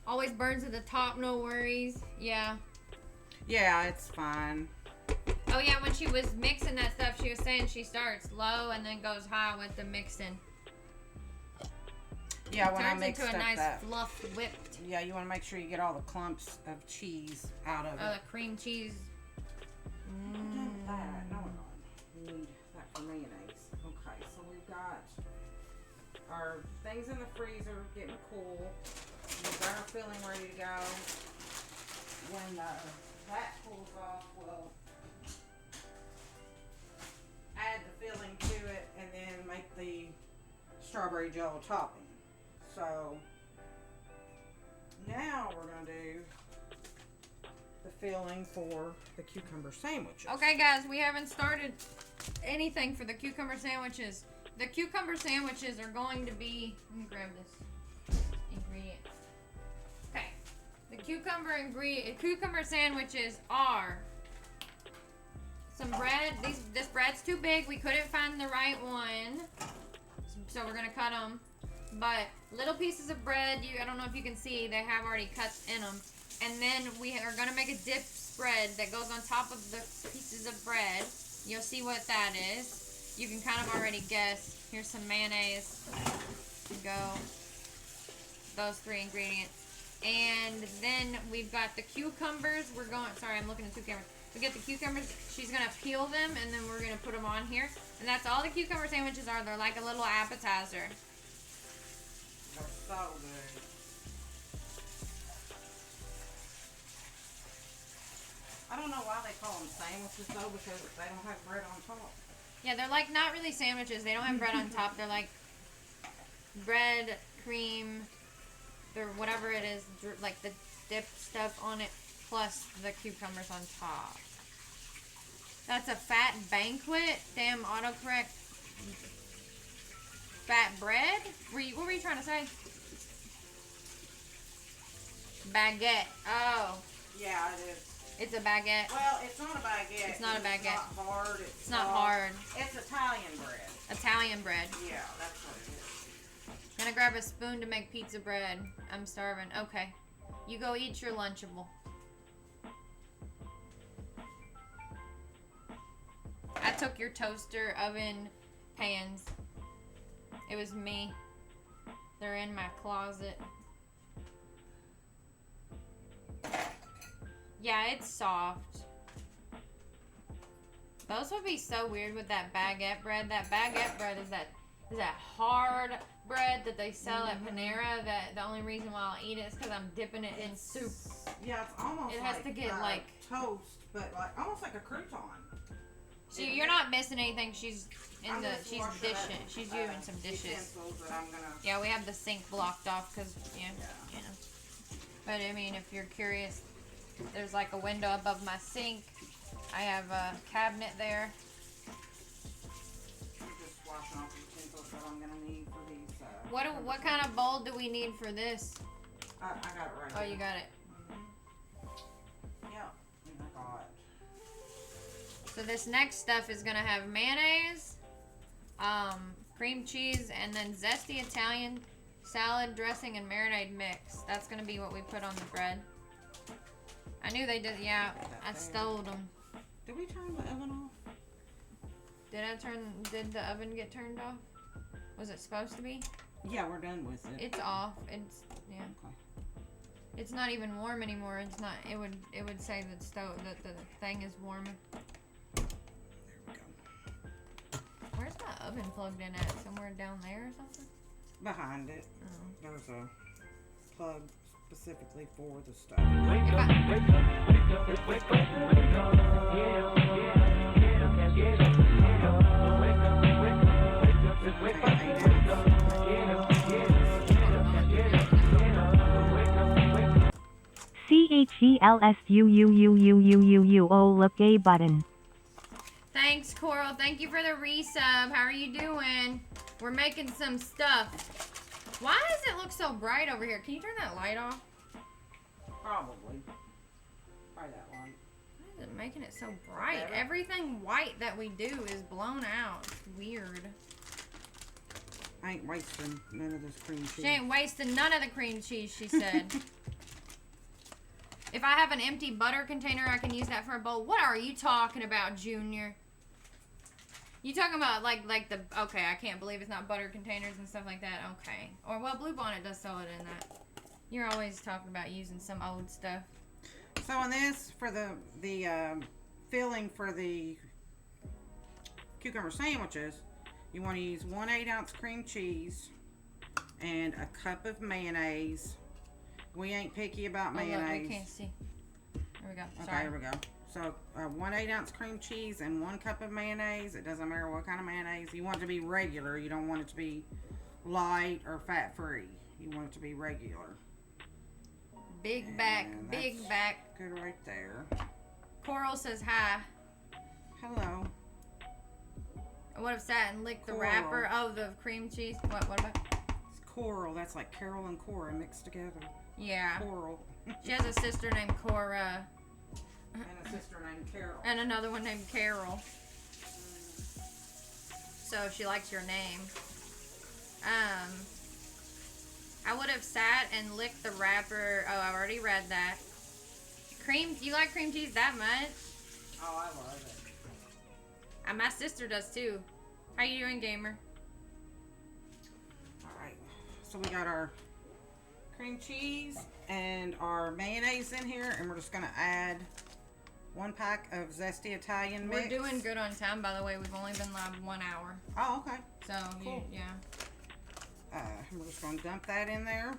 Always burns at the top, no worries. Yeah. Yeah, it's fine. Oh yeah, when she was mixing that stuff, she was saying she starts low and then goes high with the mixing. Yeah, when I turns mixed into a up nice that. fluff whipped. Yeah, you want to make sure you get all the clumps of cheese out of Oh, it. the cream cheese. That. No, we need that for mayonnaise. Okay, so we've got our things in the freezer getting cool. We've got our filling ready to go. When that cools off, we'll add the filling to it and then make the strawberry jello topping. So now we're going to do the filling for the cucumber sandwiches. Okay, guys, we haven't started anything for the cucumber sandwiches. The cucumber sandwiches are going to be. Let me grab this ingredient. Okay, the cucumber sandwiches are some bread. This bread's too big. We couldn't find the right one, so we're gonna cut them. But little pieces of bread. I don't know if you can see. They have already cuts in them. And then we are going to make a dip spread that goes on top of the pieces of bread. You'll see what that is. You can kind of already guess. Here's some mayonnaise. Go. Those 3 ingredients. And then we've got the cucumbers. Sorry, I'm looking at 2 cameras. We get the cucumbers. She's going to peel them, and then we're going to put them on here. And that's all the cucumber sandwiches are. They're like a little appetizer. They're so good. I don't know why they call them sandwiches though, because they don't have bread on top. Yeah, they're like not really sandwiches. They don't have bread on top. They're like bread, cream, or whatever it is, like the dip stuff on it, plus the cucumbers on top. That's a fat banquet. Damn autocorrect. Fat bread? What were you trying to say? Baguette. Oh. Yeah, it is. It's a baguette. Well, it's not a baguette. It's not a baguette. It's not hard. It's not hard. It's Italian bread. Italian bread. Yeah, that's what it is. Gonna grab a spoon to make pizza bread. I'm starving. Okay. You go eat your Lunchable. I took your toaster, oven, pans. It was me. They're in my closet. Yeah, it's soft. Those would be so weird with that baguette bread. That baguette bread is that hard bread that they sell at Panera. That the only reason why I'll eat it is because I'm dipping it in soup. Yeah, it's almost. It has to get like toast, but like almost like a crouton. See, you're not missing anything. She's I'm just she's washing dishing. up, She's using some dishes. utensils that I'm gonna. Yeah, we have the sink blocked off because you know. But I mean, if you're curious, there's like a window above my sink. I have a cabinet there. I'm just washing off the utensils that I'm gonna need for these. What kind of bowl do we need for this? I got it right. Oh, here. you got it. Yeah, I got it. So this next stuff is gonna have mayonnaise, cream cheese, and then zesty Italian salad dressing and marinade mix. That's gonna be what we put on the bread. I knew they did. Yeah, I stole them. Did we turn the oven off? Did the oven get turned off? Was it supposed to be? Yeah, we're done with it. It's off. It's yeah. Okay. It's not even warm anymore. It's not. It would say that the thing is warm. There we go. Where's my oven plugged in at? Somewhere down there or something? Behind it, Oh. there's a plug specifically for the stove. CHELSUUUUUUUO look A button. Thanks, Coral. Thank you for the resub. How are you doing? We're making some stuff. Why does it look so bright over here? Can you turn that light off? Probably. Try that light. Why is it making it so bright? Everything white that we do is blown out. It's weird. I ain't wasting none of this cream cheese. She ain't wasting none of the cream cheese, she said. If I have an empty butter container, I can use that for a bowl. What are you talking about, Junior? You talking about like the, okay, I can't believe it's not butter containers and stuff like that. Okay. Or, well, Blue Bonnet does sell it in that. You're always talking about using some old stuff. So on this, for the filling for the cucumber sandwiches, you want to use 1 8-ounce cream cheese and a cup of mayonnaise. We ain't picky about mayonnaise. Look, we can't see. There we go. Okay, Sorry. here we go. So 1 8-ounce cream cheese and 1 cup of mayonnaise. It doesn't matter what kind of mayonnaise. You want it to be regular. You don't want it to be light or fat-free. You want it to be regular. Big back, And big that's back. Good right there. Coral says hi. Hello. I would have sat and licked the Coral. wrapper. Oh, the cream cheese. What about? It's Coral. That's like Carol and Cora mixed together. Yeah. Coral. She has a sister named Cora. And a sister named Carol. And another one named Carol. So she likes your name. I would have sat and licked the wrapper. Oh, I already read that. Cream, you like cream cheese that much? Oh, I love it. My sister does too. How you doing, gamer? Alright. So we got our cream cheese and our mayonnaise in here. And we're just going to add 1 pack of zesty Italian mix. We're doing good on time, by the way. We've only been live 1 hour. Oh, okay. So, Cool. yeah. We're just going to dump that in there.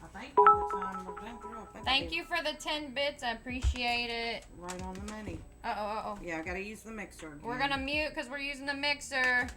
I think by the time we're done through, I think Thank you for the 10 bits. I appreciate it. right on the money. Uh-oh. Yeah, I got to use the mixer again. We're going to mute because we're using the mixer.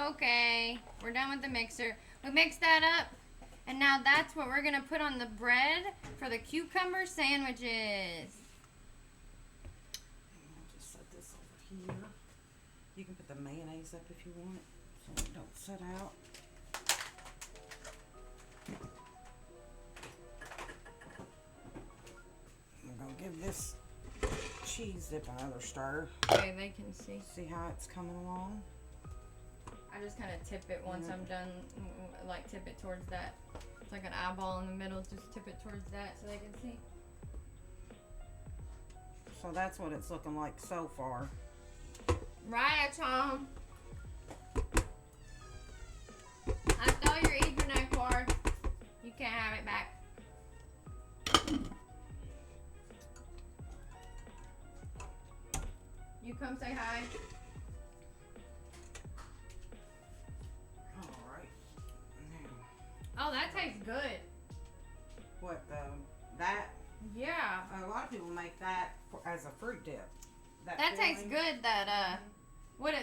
Okay, we're done with the mixer. We mixed that up, and now that's what we're gonna put on the bread for the cucumber sandwiches. I'll just set this over here. You can put the mayonnaise up if you want, so it don't set out. I'm gonna give this cheese dip another stir. Okay, they can see. See how it's coming along? I just kind of tip it once I'm done, like tip it towards that. It's like an eyeball in the middle, just tip it towards that so they can see. So that's what it's looking like so far. Right, Tom. I stole your Ethernet cord. You can't have it back. You come say hi. Alright. Oh, that tastes good. What, that? Yeah. A lot of people make that as a fruit dip. That tastes filling, good, that,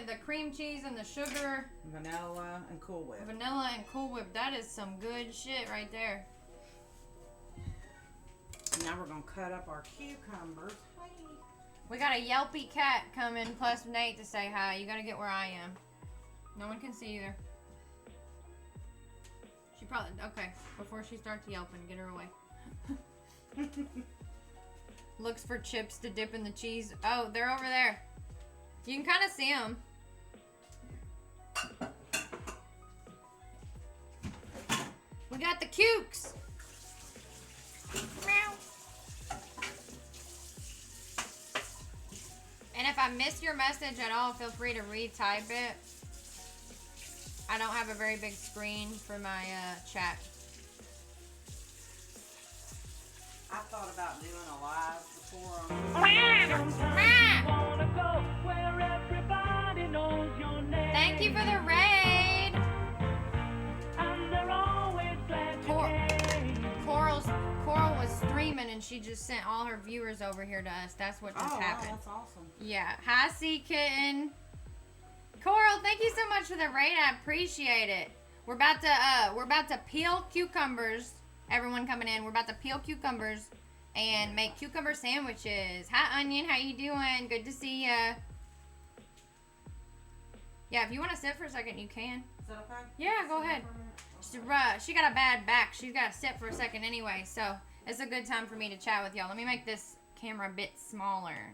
the cream cheese and the sugar. Vanilla and Cool Whip. Vanilla and Cool Whip. That is some good shit right there. Now we're going to cut up our cucumbers. Hi. We got a yelpy cat coming plus Nate to say hi. You gotta get where I am. No one can see either. She probably, okay, before she starts yelping, get her away. Looks for chips to dip in the cheese. Oh, they're over there. You can kind of see them. We got the cukes. Meow. And if I missed your message at all, feel free to retype it. I don't have a very big screen for my chat. I thought about doing a live before Thank you for the raid. Coral was streaming and she just sent all her viewers over here to us. That's what just happened. Wow, that's awesome. Yeah. Hi, Sea Kitten. Coral, thank you so much for the raid. I appreciate it. We're about to peel cucumbers. Everyone coming in, we're about to peel cucumbers and make cucumber sandwiches. Hi, Onion. How you doing? Good to see ya. Yeah, if you want to sit for a second, you can. Is that okay? Yeah, go ahead. She got a bad back. She's got to sit for a second anyway, so it's a good time for me to chat with y'all. Let me make this camera a bit smaller.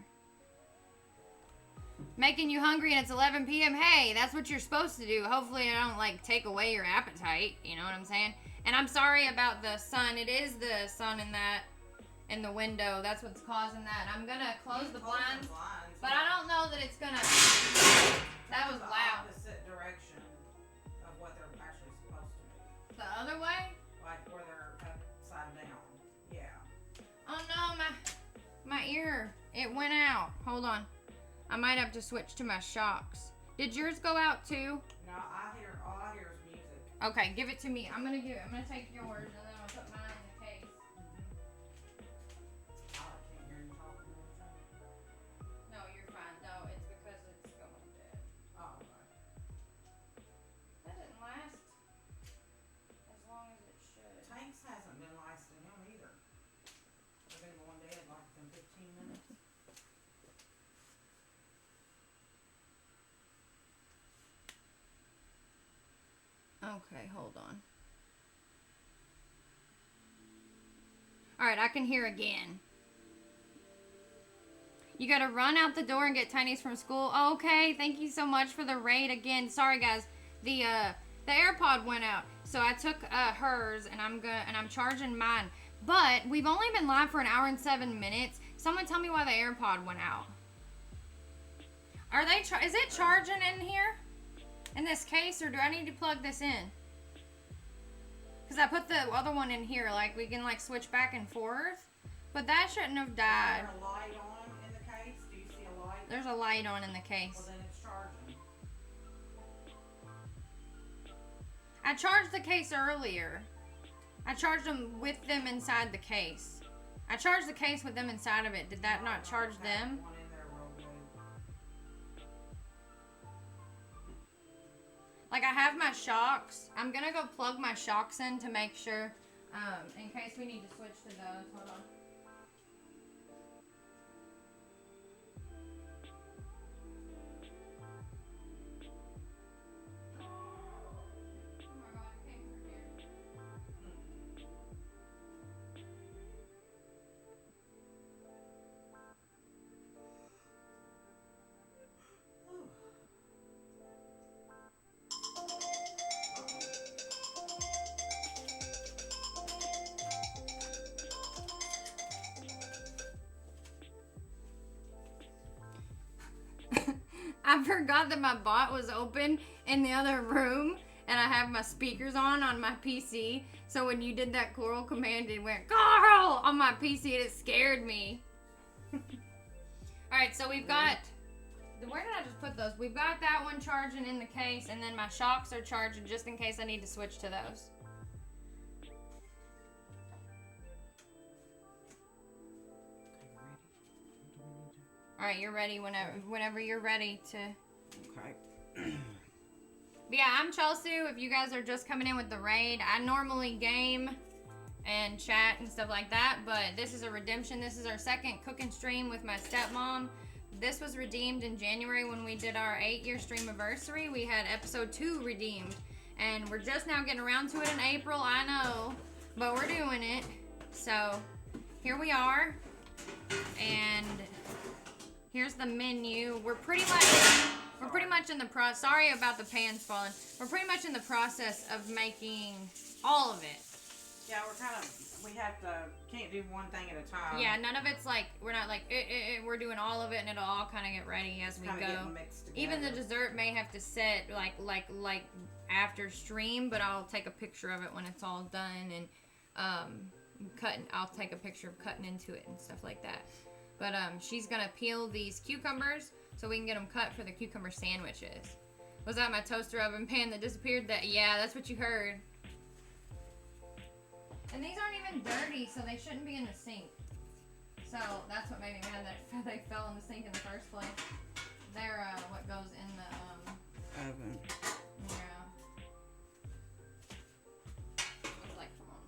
Making you hungry and it's 11 p.m. Hey, that's what you're supposed to do. Hopefully I don't, like, take away your appetite. You know what I'm saying? And I'm sorry about the sun. It is the sun in the window. That's what's causing that. I'm going to close the blinds. But I don't know that it's going to... That was loud. The opposite direction of what they're actually supposed to be. The other way? Like where they're upside down. Yeah. Oh no, my ear. It went out. Hold on. I might have to switch to my shocks. Did yours go out too? No, all I hear is music. Okay, give it to me. I'm gonna take yours and then I'll put mine in the case. I can't hear you talking or anything. No, you're fine. No, it's because it's going dead. Oh, okay. That didn't last as long as it should. Tanks hasn't been lasting him either. They've been going dead like in 15 minutes. Okay, hold on. Alright, I can hear again. You gotta run out the door and get Tiny's from school. Okay, thank you so much for the raid again. Sorry guys, the AirPod went out. So I took hers and I'm charging mine. But we've only been live for an hour and 7 minutes. Someone tell me why the AirPod went out. Are they is it charging in here? In this case, or do I need to plug this in? Because I put the other one in here, like we can like switch back and forth. But that shouldn't have died. Is there a light on in the case? Do you see a light? There's a light on in the case. Well, then it's charging. I charged the case earlier. I charged them with them inside the case. I charged the case with them inside of it. Did that not charge them? Like, I have my shocks. I'm gonna go plug my shocks in to make sure, in case we need to switch to those. Hold on. I forgot that my bot was open in the other room, and I have my speakers on my PC. So when you did that Coral command, it went Carl on my PC, and it scared me. All right, so we've got. Where did I just put those? We've got that one charging in the case, and then my shocks are charging just in case I need to switch to those. All right, you're ready whenever you're ready to. Okay. But yeah, I'm Chelsu. If you guys are just coming in with the raid, I normally game and chat and stuff like that, but this is a redemption. This is our second cooking stream with my stepmom. This was redeemed in January when we did our 8-year stream anniversary. We had episode 2 redeemed, and we're just now getting around to it in April. I know, but we're doing it. So here we are, and here's the menu. We're pretty much in the process. Sorry about the pans falling. We're pretty much in the process of making all of it. Yeah, we have to, can't do one thing at a time. Yeah, none of it's like, we're not like, we're doing all of it, and it'll all kind of get ready as we go. Mixed together. Even the dessert may have to set like after stream, but I'll take a picture of it when it's all done, and I'll take a picture of cutting into it and stuff like that. But she's gonna peel these cucumbers so we can get them cut for the cucumber sandwiches. Was that my toaster oven pan that disappeared? Yeah, that's what you heard. And these aren't even dirty, so they shouldn't be in the sink. So that's what made me mad that they fell in the sink in the first place. They're what goes in the oven. Yeah. Looks like, come on.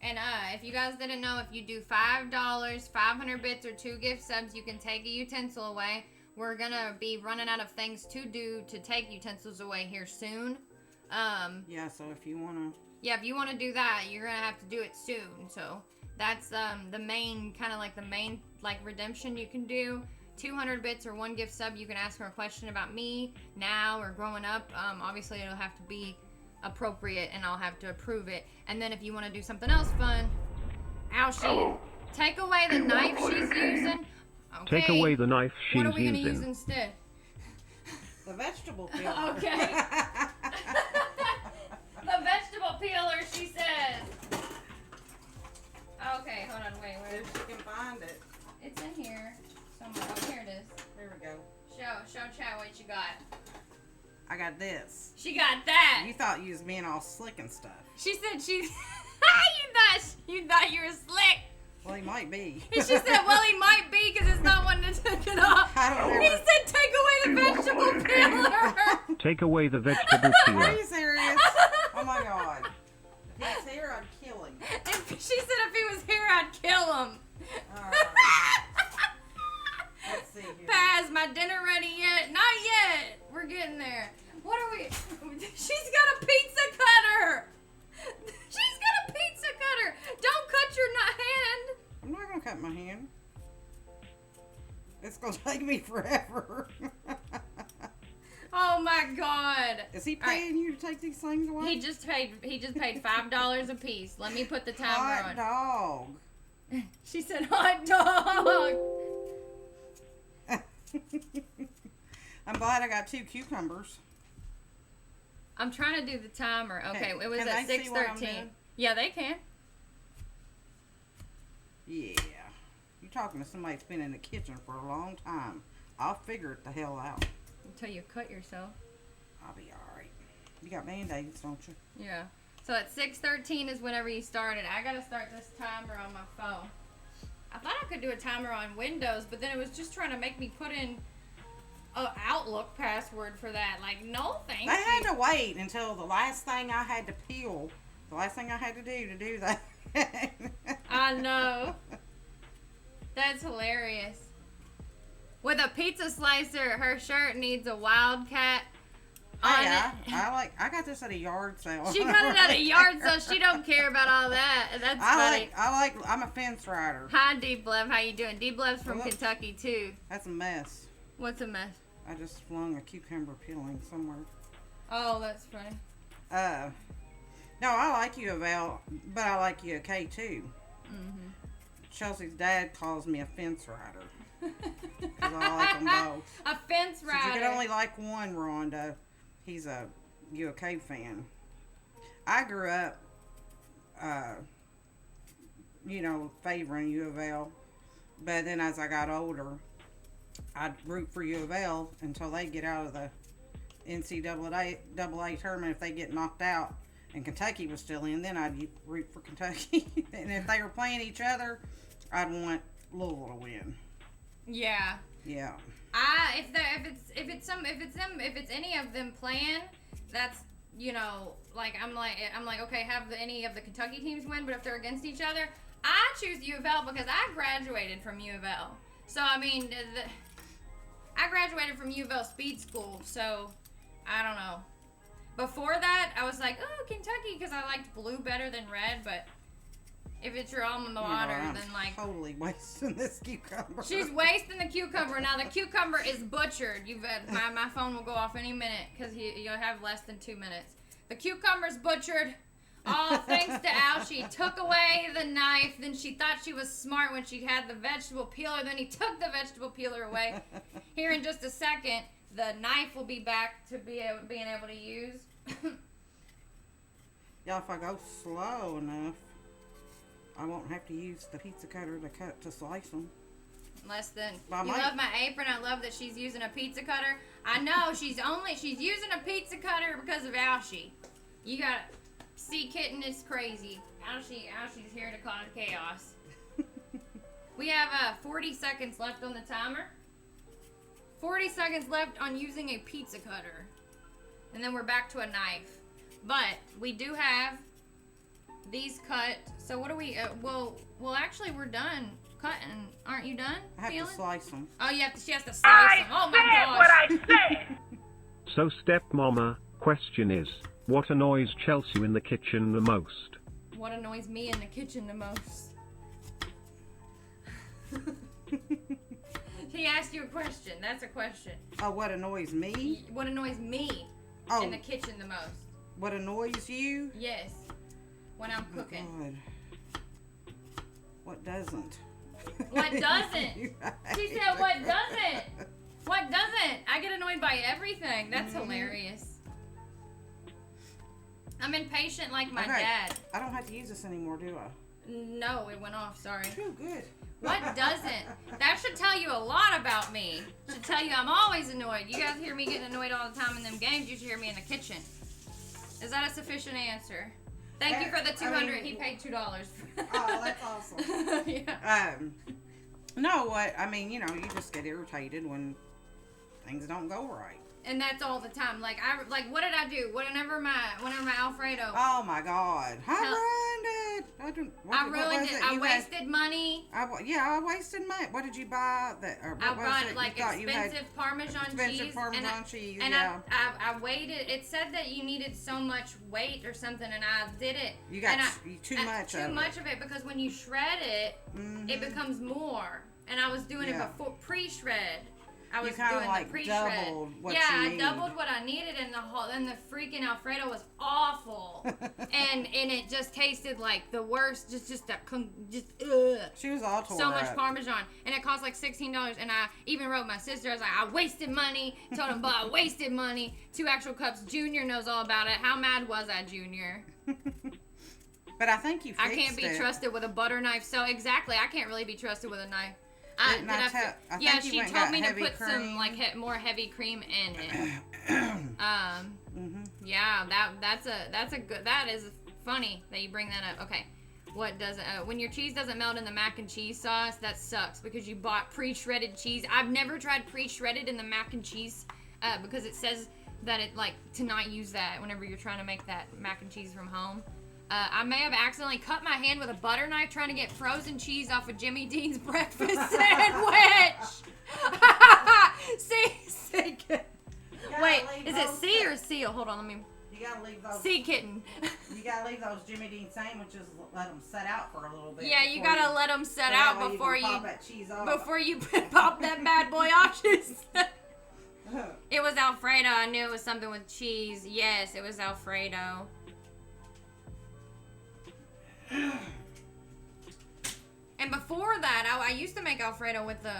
And if you guys didn't know, if you do $5, 500 bits, or 2 gift subs, you can take a utensil away. We're gonna be running out of things to do to take utensils away here soon. Yeah, so if you want to... Yeah, if you want to do that, you're going to have to do it soon. So that's the main, kind of like the main redemption you can do. 200 bits or 1 gift sub, you can ask her a question about me now or growing up. Obviously, it'll have to be appropriate, and I'll have to approve it. And then if you want to do something else fun, take away the knife she's using. Okay. Take away the knife she's using. What are we going to use instead? The vegetable peeler. Okay. The vegetable peeler, she says. Okay, hold on, wait. If she can find it. It's in here somewhere. Oh, here it is. There we go. Show chat what you got. I got this. She got that. You thought you was being all slick and stuff. She said she. you thought you were slick. Well, he might be. And she said, well, he might be because it's not one that took it off. He said, take away the vegetable peeler. Take away the vegetable peeler. Are you serious? Oh my God. If he was here, I'd kill him. She said if he was here, I'd kill him. All right. Let's see here. Paz, my dinner ready yet? Not yet. We're getting there. What are we? She's got a pizza cutter. She's got a pizza cutter. Don't cut your hand. I'm not going to cut my hand. It's going to take me forever. Oh my God. Is he paying you to take these things away? He just paid $5 a piece. Let me put the timer on. Hot dog. She said hot dog. I'm glad I got 2 cucumbers. I'm trying to do the timer. Okay, it was can at they see what I'm 6:13. doing? Yeah, they can. Yeah. You're talking to somebody that's been in the kitchen for a long time. I'll figure it the hell out. Until you cut yourself. I'll be alright. You got Band-Aids, don't you? Yeah. So at 6:13 is whenever you started. I gotta start this timer on my phone. I thought I could do a timer on Windows, but then it was just trying to make me put in Outlook password for that. Like, no, thank They you. had to wait until the last thing I had to peel, the last thing I had to do that. I know. That's hilarious. With a pizza slicer, her shirt needs a wildcat on Yeah, it. I got this at a yard sale. She got it at a yard sale. She don't care about all that. That's funny. I'm a fence rider. Hi, D-Blev. How you doing? D-Blev's from Hello. Kentucky, too. That's a mess. What's a mess? I just flung a cucumber peeling somewhere. Oh, that's funny. No, I like you, Val, but I like you, okay, too. Mm-hmm. Chelsea's dad calls me a fence rider. Because I like them both. A fence rider. Since you can only like one, Rhonda. He's a UK fan. I grew up, favoring U of L. But then as I got older, I'd root for U of L until they get out of the NCAA tournament. If they get knocked out and Kentucky was still in, then I'd root for Kentucky. And if they were playing each other, I'd want Louisville to win. Yeah. Yeah. If it's any of them playing, that's I'm like okay, have any of the Kentucky teams win, but if they're against each other, I choose U of L because I graduated from U of L. So I mean, I graduated from U of L speed school, so I don't know. Before that, I was like, oh, Kentucky, because I liked blue better than red, but if it's your alma mater, I'm then like totally wasting this cucumber. she's wasting the cucumber. Now the cucumber is butchered. My phone will go off any minute because you'll have less than 2 minutes. The cucumber's butchered. All thanks to Al. She took away the knife. Then she thought she was smart when she had the vegetable peeler. Then he took the vegetable peeler away. Here in just a second, the knife will be back to being able to use. Yeah, if I go slow enough, I won't have to use the pizza cutter to slice them. Less than. Well, You love my apron. I love that she's using a pizza cutter. I know she's using a pizza cutter because of Alshie. You gotta see, Kitten is crazy. Alshie's here to cause chaos. We have 40 seconds left on the timer. 40 seconds left on using a pizza cutter, and then we're back to a knife. But we do have these cut. So what do we? Actually, we're done cutting. Aren't you done? I have to slice them. Oh, she has to slice them. Oh my gosh. What I said. So Stepmomma, question is, what annoys Chelsu in the kitchen the most? What annoys me in the kitchen the most? He asked you a question. That's a question. Oh, what annoys me? What annoys me in the kitchen the most? What annoys you? Yes. When I'm cooking. God. What doesn't? What doesn't? She said, what doesn't? What doesn't? I get annoyed by everything. That's hilarious. I'm impatient like my dad. I don't have to use this anymore, do I? No, it went off. Sorry. Oh, good. What doesn't? That should tell you a lot about me. Should tell you I'm always annoyed. You guys hear me getting annoyed all the time in them games. You should hear me in the kitchen. Is that a sufficient answer? Thank you for the $200. He paid $2. Oh, that's awesome. Yeah. No, what I mean, you just get irritated when things don't go right. And that's all the time. Like what did I do? Whenever my Alfredo. Oh my God! I ruined it. I ruined it. I wasted money. I wasted money. What did you buy? I bought expensive Parmesan cheese. And I waited. It said that you needed so much weight or something, and I did it. You got too much of it because when you shred it, it becomes more. And I was doing it before pre-shred. I was doing the pre-shred. I doubled what I needed, and the freaking Alfredo was awful, and it just tasted like the worst. She was all tore so much up. Parmesan, and it cost like $16. And I even wrote my sister. I was like, I wasted money. Told him, but I wasted money. 2 actual cups. Junior knows all about it. How mad was I, Junior? But I think you fixed I can't be trusted with a butter knife. So exactly, I can't really be trusted with a knife. She told me to put some more heavy cream in it. Yeah, that is funny that you bring that up. Okay, what doesn't, when your cheese doesn't melt in the mac and cheese sauce, that sucks because you bought pre-shredded cheese. I've never tried pre-shredded in the mac and cheese because it says that it, like, to not use that whenever you're trying to make that mac and cheese from home. I may have accidentally cut my hand with a butter knife trying to get frozen cheese off of Jimmy Dean's breakfast sandwich. See, wait, is it C or seal? Hold on, let me. You gotta leave those. Sea kitten. You gotta leave those Jimmy Dean sandwiches. Let them set out for a little bit. Yeah, you gotta let them set out before you pop that cheese off. before you pop that bad boy off. It was Alfredo. I knew it was something with cheese. Yes, it was Alfredo. And before that, I used to make Alfredo with the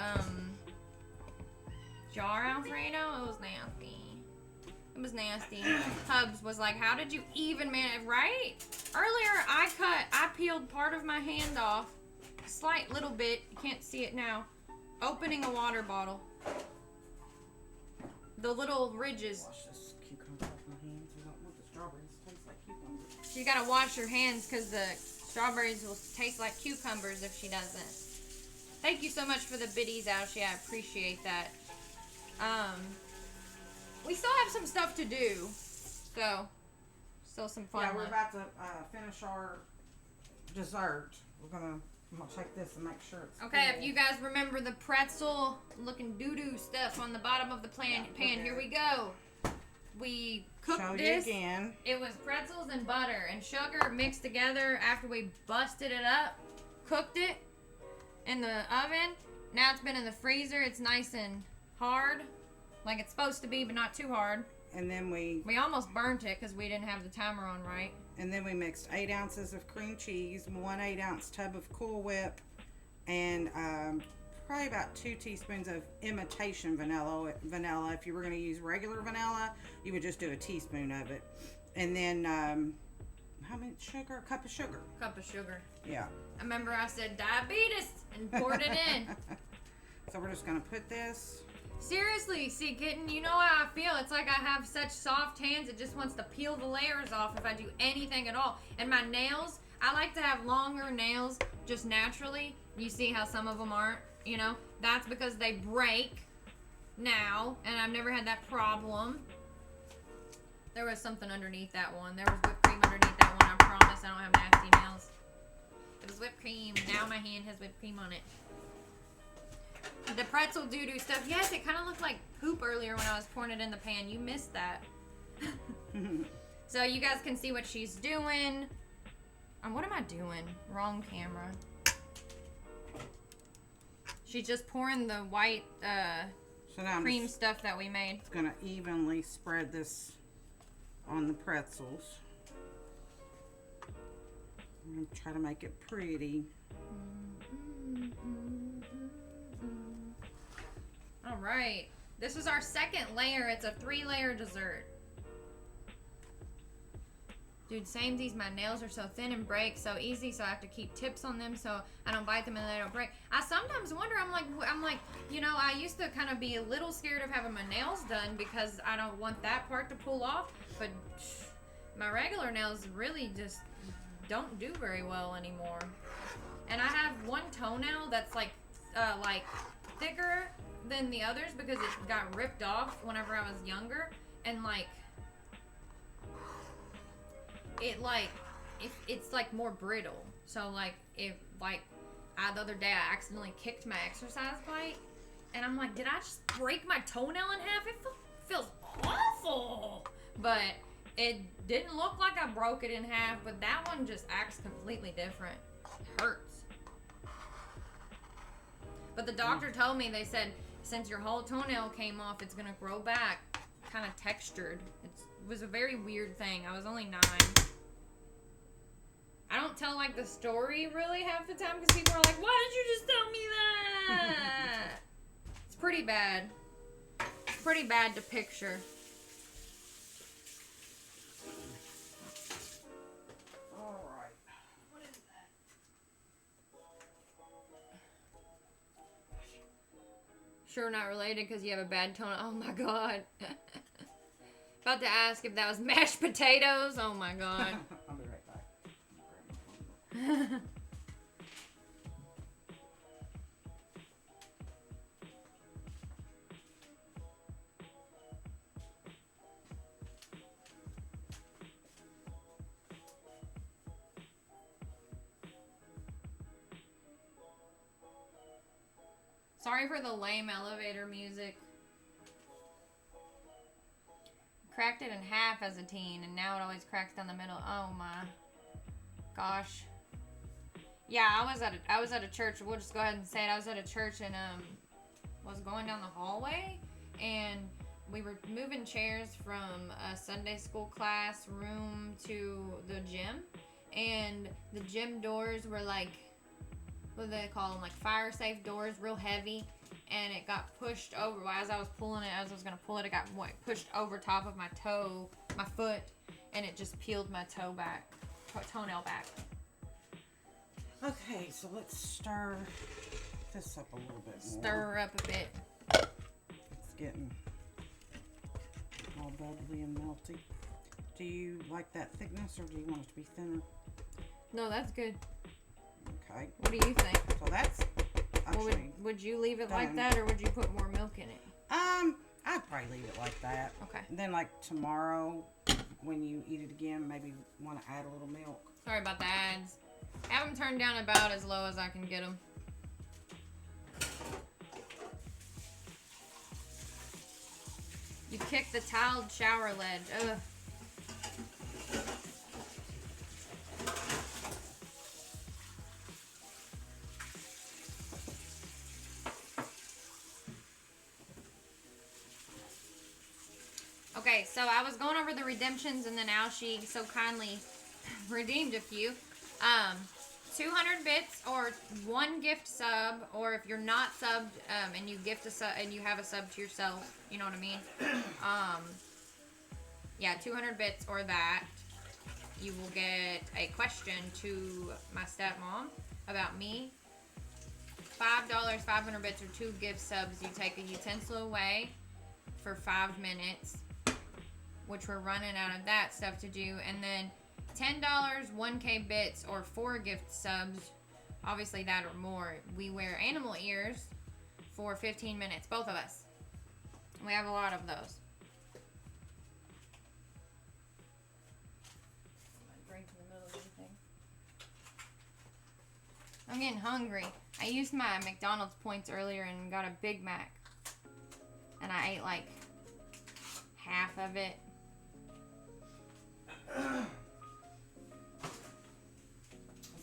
jar Alfredo. It was nasty. It was nasty. Hubs was like, how did you even manage, right? Earlier, I peeled part of my hand off. A slight little bit. You can't see it now. Opening a water bottle. The little ridges. Wash this cucumber off my hands. I don't want the strawberries to taste like cucumbers. You gotta wash your hands because the strawberries will taste like cucumbers if she doesn't. Thank you so much for the biddies, Alshie. I appreciate that. We still have some stuff to do, so still some fun. Yeah, we're left. about to finish our dessert. I'm gonna check this and make sure it's Okay, full. if you guys remember the pretzel looking doo-doo stuff on the bottom of the pan, here we go. We cooked Show this. you again. It was pretzels and butter and sugar mixed together after we busted it up, cooked it in the oven. Now it's been in the freezer. It's nice and hard, like it's supposed to be, but not too hard. And then we almost burnt it because we didn't have the timer on right. And then we mixed 8 ounces of cream cheese, 1 8-ounce tub of Cool Whip, and probably about 2 teaspoons of imitation vanilla. If you were going to use regular vanilla, you would just do a teaspoon of it. And then, how much sugar? A cup of sugar. Cup of sugar. Yeah. I remember I said diabetes and poured it in. So we're just going to put this. Seriously, see, kitten, you know how I feel. It's like I have such soft hands. It just wants to peel the layers off if I do anything at all. And my nails, I like to have longer nails just naturally. You see how some of them aren't, you know? That's because they break now, and I've never had that problem. There was something underneath that one. There was whipped cream underneath that one. I promise I don't have nasty nails. It was whipped cream. Now my hand has whipped cream on it. The pretzel doo-doo stuff. Yes, it kind of looked like poop earlier when I was pouring it in the pan. You missed that. So you guys can see what she's doing. What am I doing? Wrong camera. She's just pouring the white So now cream stuff that we made. I'm going to evenly spread this on the pretzels. I'm going to try to make it pretty. All right. This is our second layer. It's a 3-layer dessert. Dude, samesies, my nails are so thin and break so easy, so I have to keep tips on them so I don't bite them and they don't break. I sometimes wonder, I'm like, you know, I used to kind of be a little scared of having my nails done because I don't want that part to pull off, but my regular nails really just don't do very well anymore. And I have one toenail that's like thicker than the others because it got ripped off whenever I was younger, and it's like more brittle. So the other day I accidentally kicked my exercise bike, and I'm like, did I just break my toenail in half? It feels awful, but it didn't look like I broke it in half. But that one just acts completely different. It hurts. But the doctor told me, they said, since your whole toenail came off, it's gonna grow back kind of textured. It was a very weird thing. I was only 9. I don't tell the story really half the time because people are like, why did you just tell me that? It's pretty bad. It's pretty bad to picture. All right. What is that? Sure, not related because you have a bad tone. Oh my god. About to ask if that was mashed potatoes. Oh my god. I'll be right back. Sorry for the lame elevator music. Cracked it in half as a teen, and now it always cracks down the middle. Oh my gosh. Yeah, I was at a church. We'll just go ahead and say it. I was at a church and was going down the hallway, and we were moving chairs from a Sunday school class room to the gym, and the gym doors were like, what do they call them? Like fire safe doors, real heavy. And it got pushed over. As I was pulling it, as I was going to pull it, it got pushed over top of my toe, my foot, and it just peeled my toenail back. Okay, so let's stir this up a little bit more. Stir up a bit. It's getting all bubbly and melty. Do you like that thickness, or do you want it to be thinner? No, that's good. Okay. What do you think? So that's actually would you leave it like that, or would you put more milk in it? I'd probably leave it like that. Okay. And then like tomorrow, when you eat it again, maybe want to add a little milk. Sorry about the ads. Have them turned down about as low as I can get them. You kicked the tiled shower ledge. Ugh. Okay, so I was going over the redemptions, and then Alshie so kindly redeemed a few. 200 bits or 1 gift sub, or if you're not subbed and you gift a sub and you have a sub to yourself, you know what I mean? Yeah, 200 bits or that. You will get a question to my stepmom about me. $5, 500 bits, or 2 gift subs. You take a utensil away for 5 minutes, which we're running out of that stuff to do. And then $10, 1K bits, or 4 gift subs, obviously that or more. We wear animal ears for 15 minutes, both of us. We have a lot of those. I'm getting hungry. I used my McDonald's points earlier and got a Big Mac. And I ate like half of it.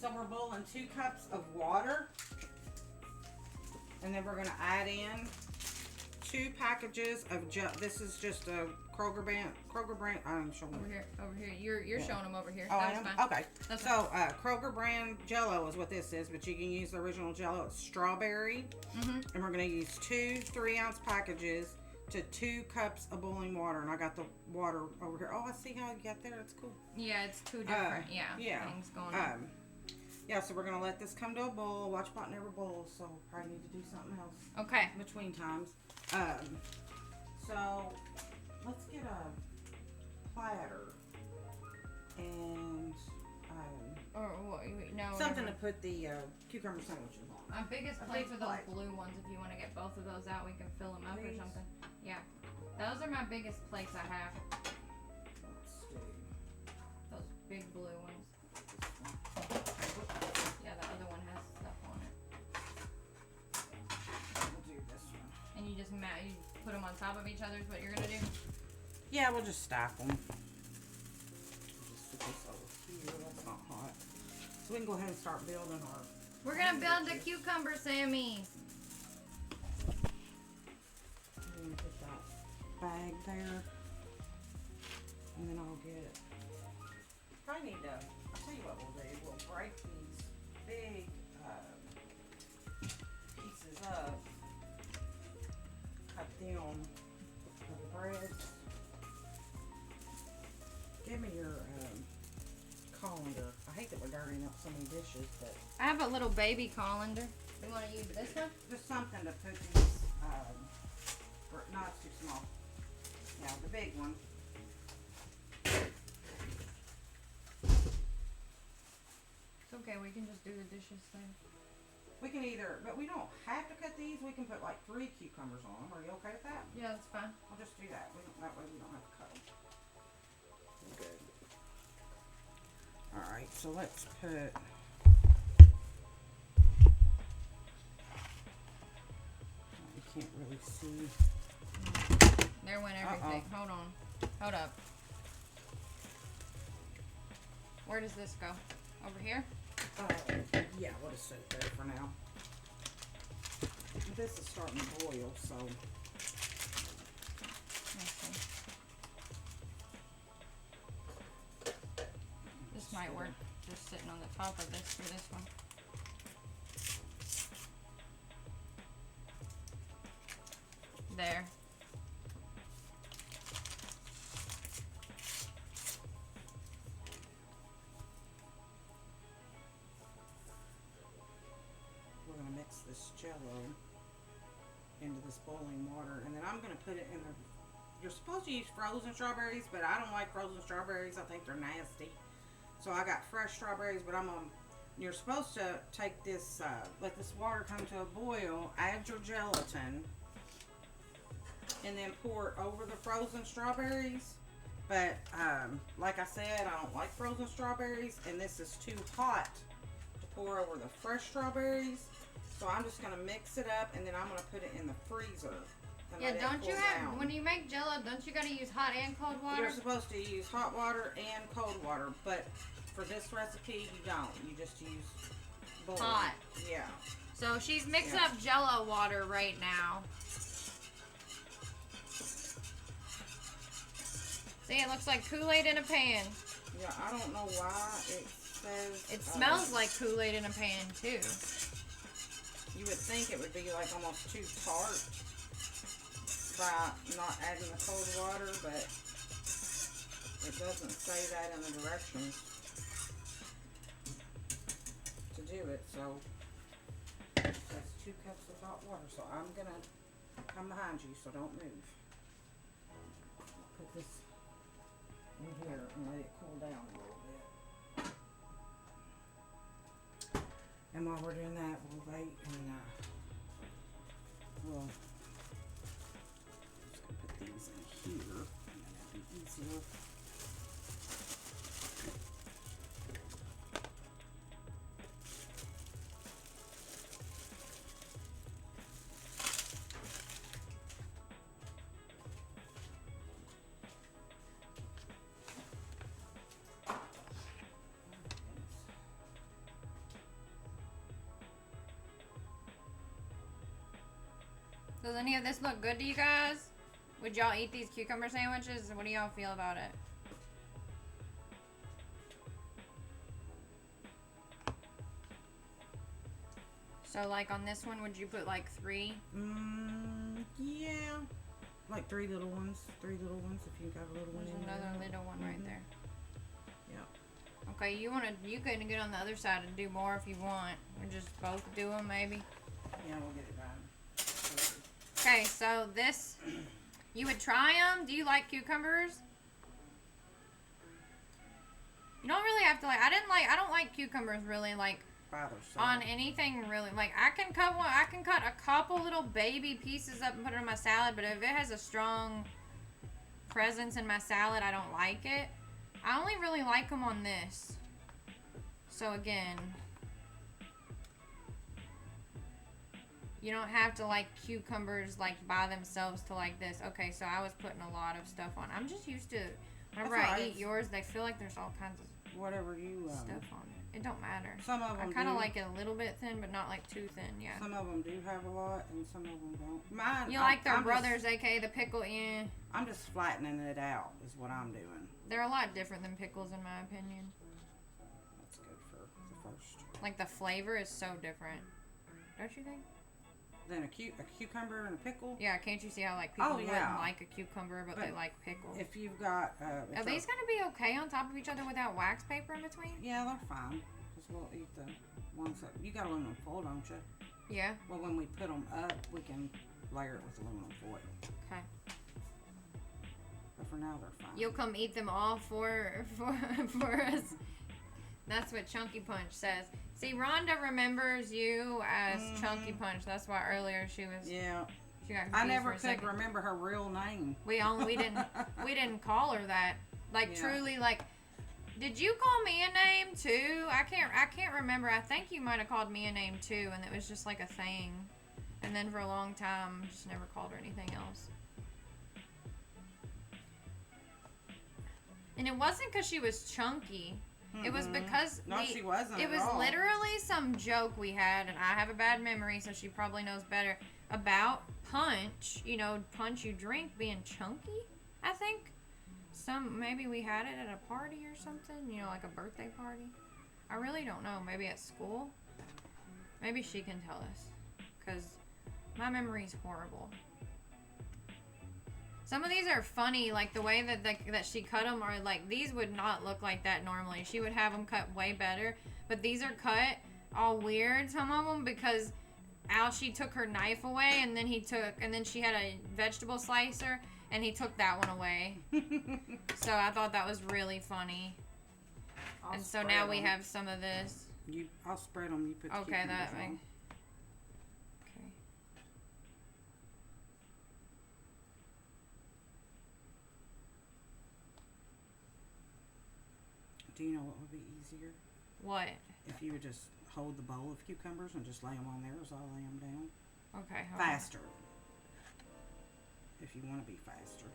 So we're boiling 2 cups of water, and then we're going to add in 2 packages of this is just a Kroger brand. I'm showing Over here. You're showing them over here. Oh, I That am? was fine. Okay. That's So Kroger brand Jello is what this is, but you can use the original Jello. It's strawberry, and we're going to use 2 3-ounce packages to 2 cups of boiling water, and I got the water over here. Oh, I see how you got there. It's cool. Yeah, it's 2 different things going on. Yeah, so we're going to let this come to a boil. Watch pot never boils, so we'll probably need to do something else Okay. in between times. So let's get a platter and Or no. something never. to put the cucumber sandwiches on. My biggest A plates big are those plate. blue ones. If you want to get both of those out, we can fill them up These? or something. Yeah. Those are my biggest plates I have. Let's do Those big blue ones. this one. Yeah, the other one has stuff on it. We'll do this one. And you just you put them on top of each other is what you're going to do? Yeah, we'll just stack them. Just put this over here. That's not hot. So we can go ahead and start building our. We're going to build the cucumber Sammys. I'm gonna put that bag there, and then I'll get. Probably need to. I'll tell you what we'll do. We'll break these big pieces up, cut them with the breads. Give me your colander. I hate that we're dirtying up so many dishes, but I have a little baby colander. You want to use this one? just something to put these. Not too small. Yeah, the big one. It's okay. We can just do the dishes thing. We can either, but we don't have to cut these. We can put like 3 cucumbers on them. Are you okay with that? Yeah, that's fine. I'll just do that. That way we don't have to cut them. Good. All right, so let's put. can't really see. There went everything. Hold on. Hold up. Where does this go? Over here? Yeah, we'll just set it there for now. This is starting to boil, so. Let's see. This might work just sitting on the top of this for this one. There. We're going to mix this Jello into this boiling water, and then I'm going to put it in the. You're supposed to use frozen strawberries, but I don't like frozen strawberries. I think they're nasty. So I got fresh strawberries, but you're supposed to take this, let this water come to a boil, add your gelatin, and then pour it over the frozen strawberries. But like I said, I don't like frozen strawberries, and this is too hot to pour over the fresh strawberries. So I'm just gonna mix it up, and then I'm gonna put it in the freezer. Yeah, don't you have, when you make Jello, don't you gotta use hot and cold water? You're supposed to use hot water and cold water, but for this recipe, you don't. You just use boiling. Hot. Yeah. So she's mixing up Jello water right now. See, it looks like Kool-Aid in a pan. Yeah, I don't know why it says. It smells like Kool-Aid in a pan too. You would think it would be like almost too tart by not adding the cold water, but it doesn't say that in the directions to do it. So that's 2 cups of hot water. So I'm gonna come behind you, so don't move. Put this in here and let it cool down a little bit. And while we're doing that, we'll wait and we'll just gonna put these in here, and then it'll be easier. Does any of this look good to you guys? Would y'all eat these cucumber sandwiches? What do y'all feel about it? So like on this one, would you put like 3? Yeah. Like 3 little ones. 3 little ones if you got a little one. There's another little one right there. Yeah. Okay, you can get on the other side and do more if you want. Or just both do them maybe. Yeah, we'll get it done. Okay, so this, you would try them. Do you like cucumbers? You don't really have to I don't like cucumbers really on anything really. Like I can cut a couple little baby pieces up and put it on my salad, but if it has a strong presence in my salad, I don't like it. I only really like them on this. So again, you don't have to like cucumbers like by themselves to like this. Okay, so I was putting a lot of stuff on. I'm just used to, whenever I eat yours, they feel like there's all kinds of whatever you stuff on it. It don't matter. Some of them I kind of like it a little bit thin, but not like too thin. Yeah. Some of them do have a lot, and some of them don't. Mine. You like their brothers, aka the pickle? Yeah. I'm just flattening it out. Is what I'm doing. They're a lot different than pickles, in my opinion. That's good for the first. Like the flavor is so different, don't you think? Then a cucumber and a pickle. Yeah, can't you see how like people wouldn't like a cucumber, but they like pickle? If you've got, are these gonna be okay on top of each other without wax paper in between? Yeah, they're fine. Cause we'll eat the ones that you got aluminum foil, don't you? Yeah. Well, when we put them up, we can layer it with aluminum foil. Okay. But for now, they're fine. You'll come eat them all for us. That's what Chunky Punch says. See, Rhonda remembers you as Chunky Punch. That's why earlier she was. Yeah. She got I never could remember her real name. We didn't call her that. Truly, did you call me a name too? I can't remember. I think you might have called me a name too, and it was just like a thing. And then for a long time, just never called her anything else. And it wasn't because she was chunky. It was because she wasn't. It was literally some joke we had, and I have a bad memory, so she probably knows better, about punch. You know, punch you drink being chunky, I think. Maybe we had it at a party or something, you know, like a birthday party. I really don't know. Maybe at school. Maybe she can tell us, because my memory's horrible. Some of these are funny, like the way that she cut them are like, these would not look like that normally. She would have them cut way better, but these are cut all weird, some of them, because she took her knife away, and then she had a vegetable slicer, and he took that one away. So I thought that was really funny. And so now we have some of this. I'll spread them. You put the okay, that way. On. Do you know what would be easier? What? If you would just hold the bowl of cucumbers and just lay them on there as I lay them down. Okay. Faster. If you want to be faster.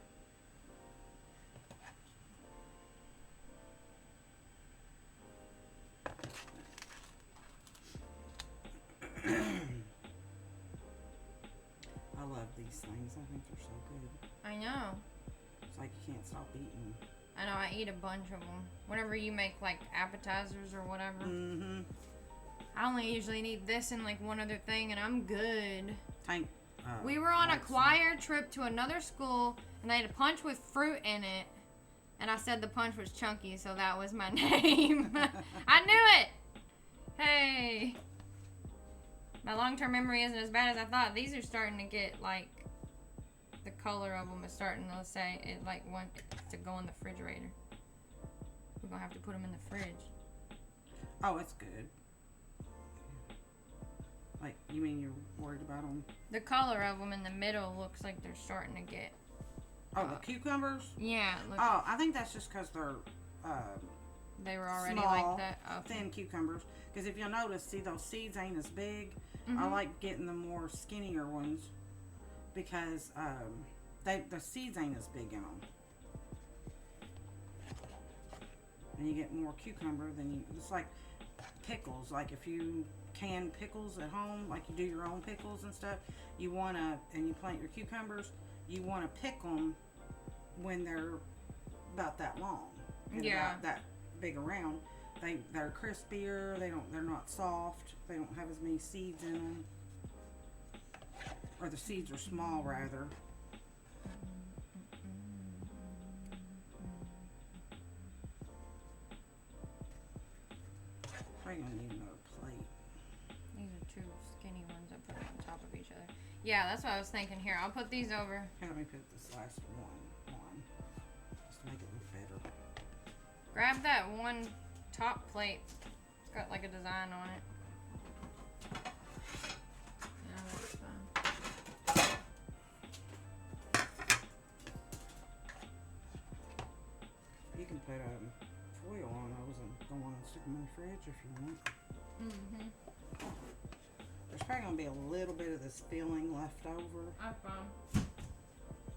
I love these things. I think they're so good. I know. It's like you can't stop eating them. I know, I eat a bunch of them. Whenever you make, like, appetizers or whatever. Mm-hmm. I only usually need this and, like, one other thing, and I'm good. We were on a choir trip to another school, and they had a punch with fruit in it. And I said the punch was chunky, so that was my name. I knew it! Hey! My long-term memory isn't as bad as I thought. These are starting to get, like... The color of them is starting to say it like want to go in the refrigerator. We're gonna have to put them in the fridge. Oh, it's good. Like, you mean you're worried about them? The color of them in the middle looks like they're starting to get. Oh, the cucumbers? Yeah. Oh, I think that's just because they're they were already small, like that. Okay. Thin cucumbers. Because if you'll notice, see those seeds ain't as big. Mm-hmm. I like getting the more skinnier ones. Because the seeds ain't as big in them. And you get more cucumber than you... It's like pickles. Like if you can pickles at home, like you do your own pickles and stuff, you want to... And you plant your cucumbers, you want to pick them when they're about that long. And about that big around. They're crispier, they're not soft, they don't have as many seeds in them. Or the seeds are small, rather. Probably gonna need another plate. These are two skinny ones I put on top of each other. Yeah, that's what I was thinking. Here, I'll put these over. Here, let me put this last one on. Just to make it look better. Grab that one top plate. It's got like a design on it. You can put foil on those and go on and stick them in the fridge if you want. Mm-hmm. There's probably going to be a little bit of this filling left over. I found.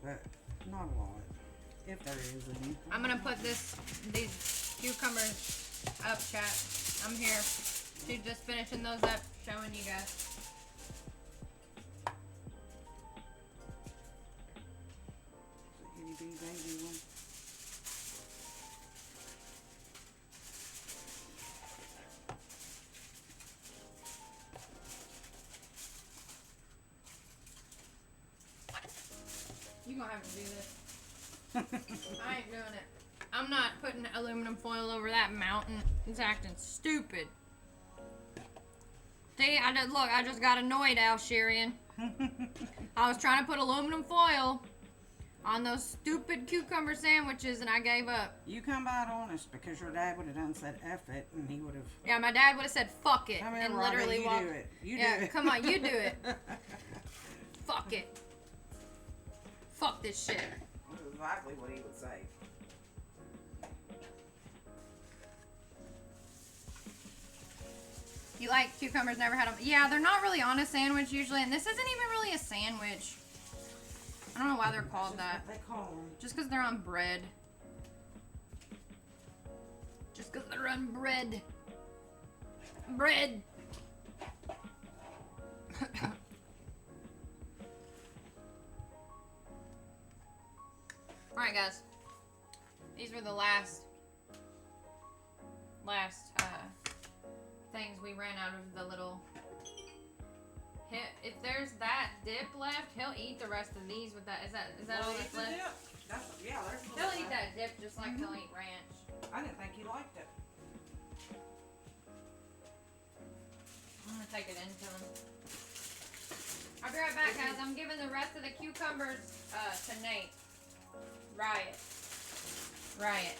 But not a lot. If there is any. I'm going to put these cucumbers up, chat. I'm here. She's just finishing those up, showing you guys. Itty bitty baby one. You're gonna have to do this. I ain't doing it. I'm not putting aluminum foil over that mountain. It's acting stupid. See, I just got annoyed, Al Sherian. I was trying to put aluminum foil on those stupid cucumber sandwiches, and I gave up. You come out honest, because your dad would have done said F it, and he would have... Yeah, my dad would have said fuck it. Come here, and Robin, literally you walked. do it. You yeah, do it. Come on, you do it. Fuck it. Fuck this shit. That's exactly what he would say. You like cucumbers? Never had them? Yeah, they're not really on a sandwich usually, and this isn't even really a sandwich. I don't know why they're called that. They call them. Just because they're on bread. Just because they're on bread. Bread. Alright, guys. These were the last things we ran out of the little... If there's that dip left, he'll eat the rest of these with that. Is that all that's left? Yeah, there's a He'll little eat that dip just like he'll eat ranch. I didn't think he liked it. I'm gonna take it into him. I'll be right back, guys. I'm giving the rest of the cucumbers to Nate. Riot. Yeah.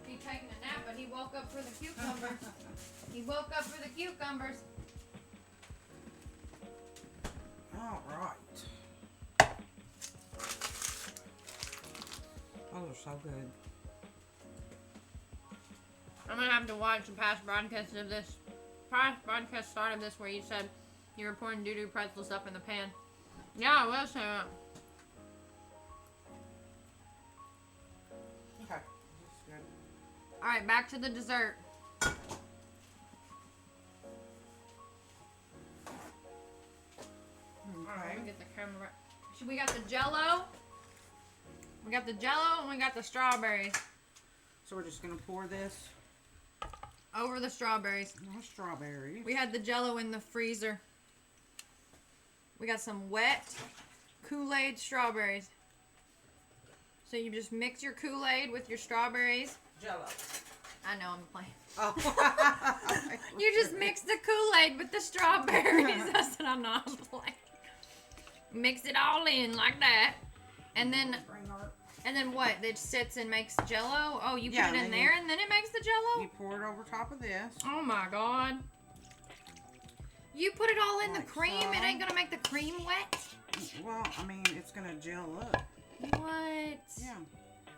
He's taking a nap, but he woke up for the cucumbers. He woke up for the cucumbers. All right. Oh, they're so good. I'm gonna have to watch the past broadcast of this. Past broadcast started this where you said you were pouring doo-doo pretzels up in the pan. Yeah, I will say that. Okay. That's good. Alright, back to the dessert. Alright, let me get the camera right. We got the Jell-O. We got the Jell-O and we got the strawberries. So we're just gonna pour this Over the strawberries. on strawberries. We had the Jell-O in the freezer. We got some wet Kool-Aid strawberries. So you just mix your Kool-Aid with your strawberries. Jell-O. I know I'm playing. Oh. You just mix the Kool-Aid with the strawberries. That's what I'm not playing. Mix it all in like that. And then what? It sits and makes Jell-O? Oh, you Yeah, put it in then there and then it makes the Jell-O? You pour it over top of this. Oh my god. You put it all in the Like cream? so. It ain't gonna make the cream wet? Well, I mean, it's gonna gel up. What? Yeah.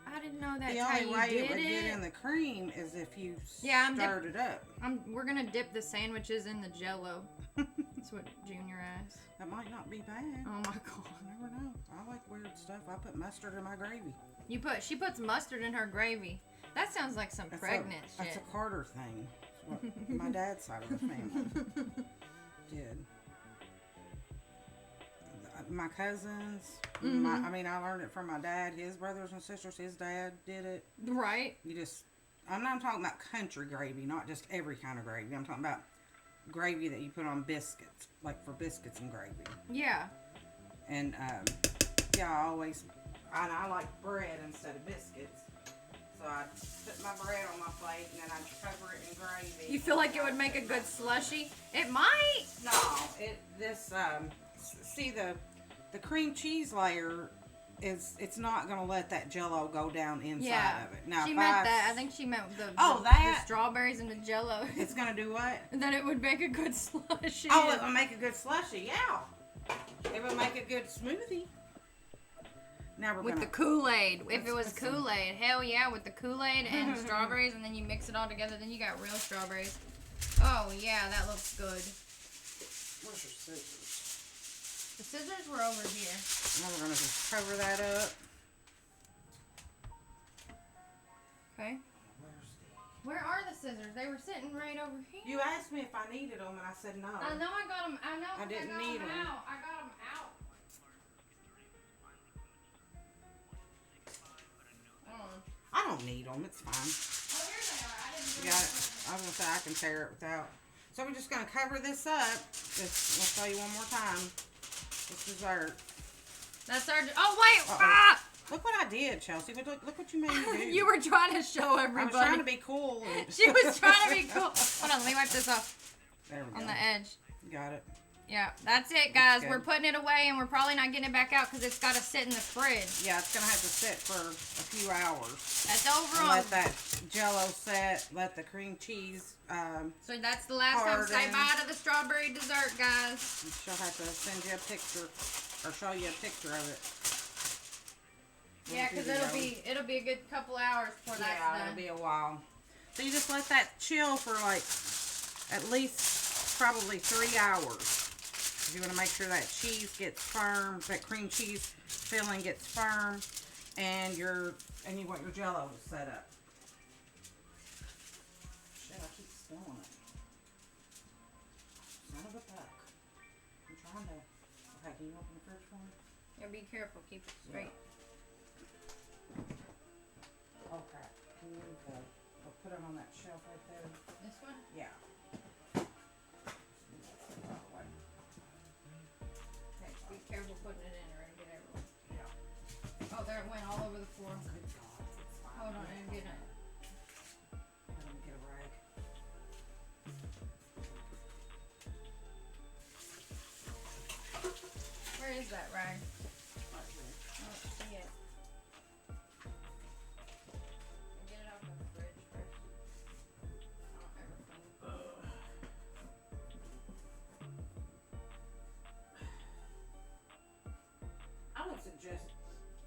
I didn't know that's The how only you way did it would it. get in the cream is if you Yeah, stirred it up. We're gonna dip the sandwiches in the Jell-O. That's what Junior asked. That might not be bad. Oh my god. I never know. I like weird stuff. I put mustard in my gravy. She puts mustard in her gravy. That sounds like some pregnant shit. That's a Carter thing. That's what my dad's side of the family did. My cousins, I learned it from my dad, his brothers and sisters, his dad did it. Right. I'm not talking about country gravy, not just every kind of gravy. I'm talking about gravy that you put on biscuits, like for biscuits and gravy. Yeah. And, I like bread instead of biscuits. So I put my bread on my plate and then I cover it in gravy. You feel like it would make a good slushy? It might. No, the cream cheese layer it's not gonna let that Jell-O go down inside of it. Now, she meant that. I think she meant the strawberries and the Jell-O. It's gonna do what? That it would make a good slushy. Oh, it would make a good slushy. Yeah, it would make a good smoothie. Now we're with the Kool-Aid. If it was Kool-Aid, hell yeah, with the Kool-Aid and strawberries, and then you mix it all together, then you got real strawberries. Oh yeah, that looks good. Where's your scissors? The scissors were over here. Now we're gonna just cover that up. Okay. Where are the scissors? They were sitting right over here. You asked me if I needed them, and I said no. I know I got them. I know. I didn't need them. Out. I got them out. I don't need them. It's fine. Oh, here they are. I didn't. You got it. I was gonna say I can tear it without. So we're just gonna cover this up. I'll show you one more time. This dessert. That's our. Oh wait! Ah! Look what I did, Chelsea. Look what you made me do. You were trying to show everybody. I was trying to be cool. She was trying to be cool. Hold on, let me wipe this off. There we go. On the edge. Got it. Yeah, that's it, guys. good. We're putting it away, and we're probably not getting it back out because it's got to sit in the fridge. Yeah, it's gonna have to sit for a few hours. That's over And on. let that Jello set. Let the cream cheese. So that's the last time. Say harden. bye to the strawberry dessert, guys. She'll have to send you a picture or show you a picture of it. Yeah, because it'll be a good couple hours before that's Yeah, done. it'll be a while. So you just let that chill for like at least probably 3 hours. You want to make sure that cheese gets firm, that cream cheese filling gets firm, and you want your Jello set up. Shit, I keep spilling it. Son of a buck. I'm trying to. Okay, can you open the fridge for me? Yeah, be careful. Keep it straight. Oh crap! Can you move I'll put it on that shelf right there. This one? Yeah. Okay, be careful putting it in or it'll get everywhere. Yeah. Oh, there it went all over the floor. Good God. It's fine. Hold on, I'm getting it. Let me get a rag. Where is that rag? Right here. I don't see it. Get it out of the fridge first. I don't ever clean it. I would suggest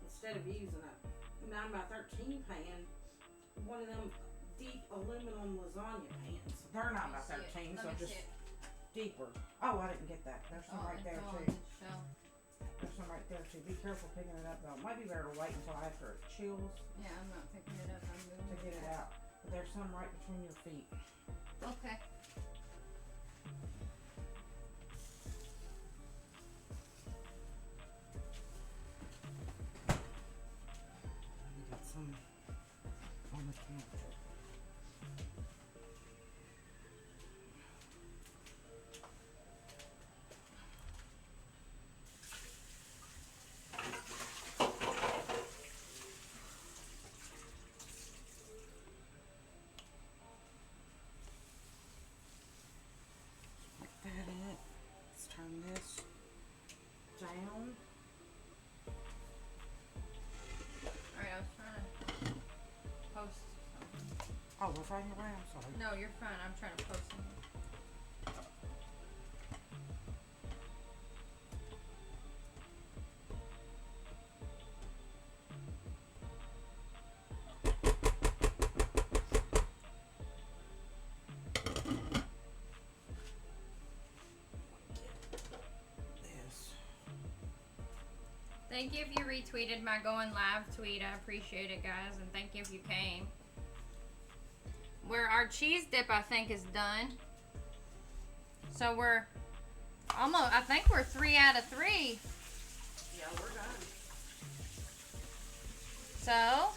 instead of using a 9x13 pan, one of them deep aluminum lasagna pans. They're 9x13, so just deeper. Oh, I didn't get that. There's some right there too. There's some right there too. Be careful picking it up though. Might be better to wait until after it chills Yeah, I'm not picking it up. I'm moving to get it out. But there's some right between your feet. Okay. We got some on the counter. Like that in. Let's turn this down. Alright, I was trying to post something. Oh, was I in your way? I'm sorry. No, you're fine. I'm trying to post something. This. Thank you if you retweeted my going live tweet. I appreciate it, guys, and thank you if you came. Where our cheese dip, I think, is done. So we're almost, I think we're 3 out of 3. Yeah, we're done. So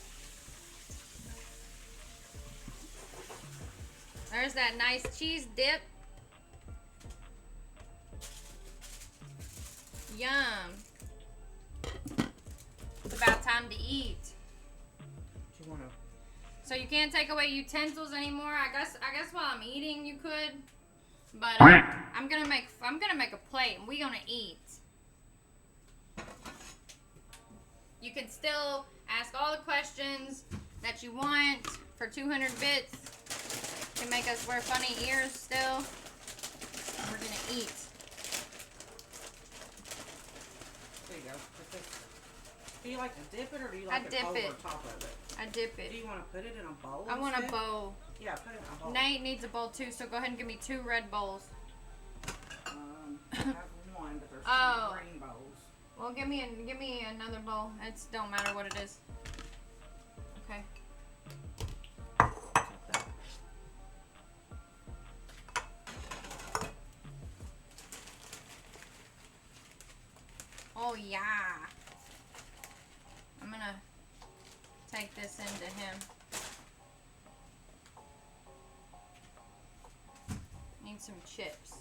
there's that nice cheese dip. Yum. It's about time to eat. Do you want to? So you can't take away utensils anymore. I guess while I'm eating you could, but I'm gonna make a plate and we're gonna eat. You can still ask all the questions that you want for 200 bits. You can make us wear funny ears still. We're gonna eat. There you go. Put this. Do you like to dip it or do you like I it dip over it. top of it? I dip Do it. you want to put it in a bowl? I want a instead? bowl. Yeah, put it in a bowl. Nate needs a bowl too, so go ahead and give me 2 red bowls. I have one, but there's Oh. 2 green bowls. Well, give me another bowl. It don't matter what it is. Okay. Oh yeah. I'm gonna take this into him. Need some chips.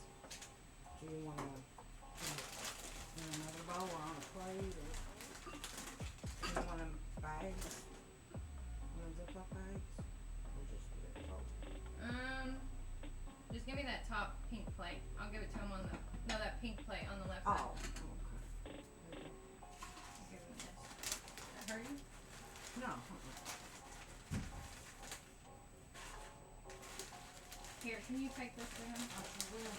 Do you want to in another bowl or on a plate? Or do you want them bags? One of Ziploc bags? Or just put it in a bowl? Just give me that top pink plate. I'll give it to him on the, no, that pink take this to him? I sure will.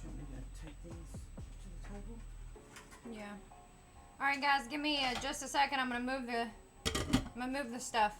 Want me to take these to the table? Yeah. All right, guys, give me just a second. I'm gonna move the stuff.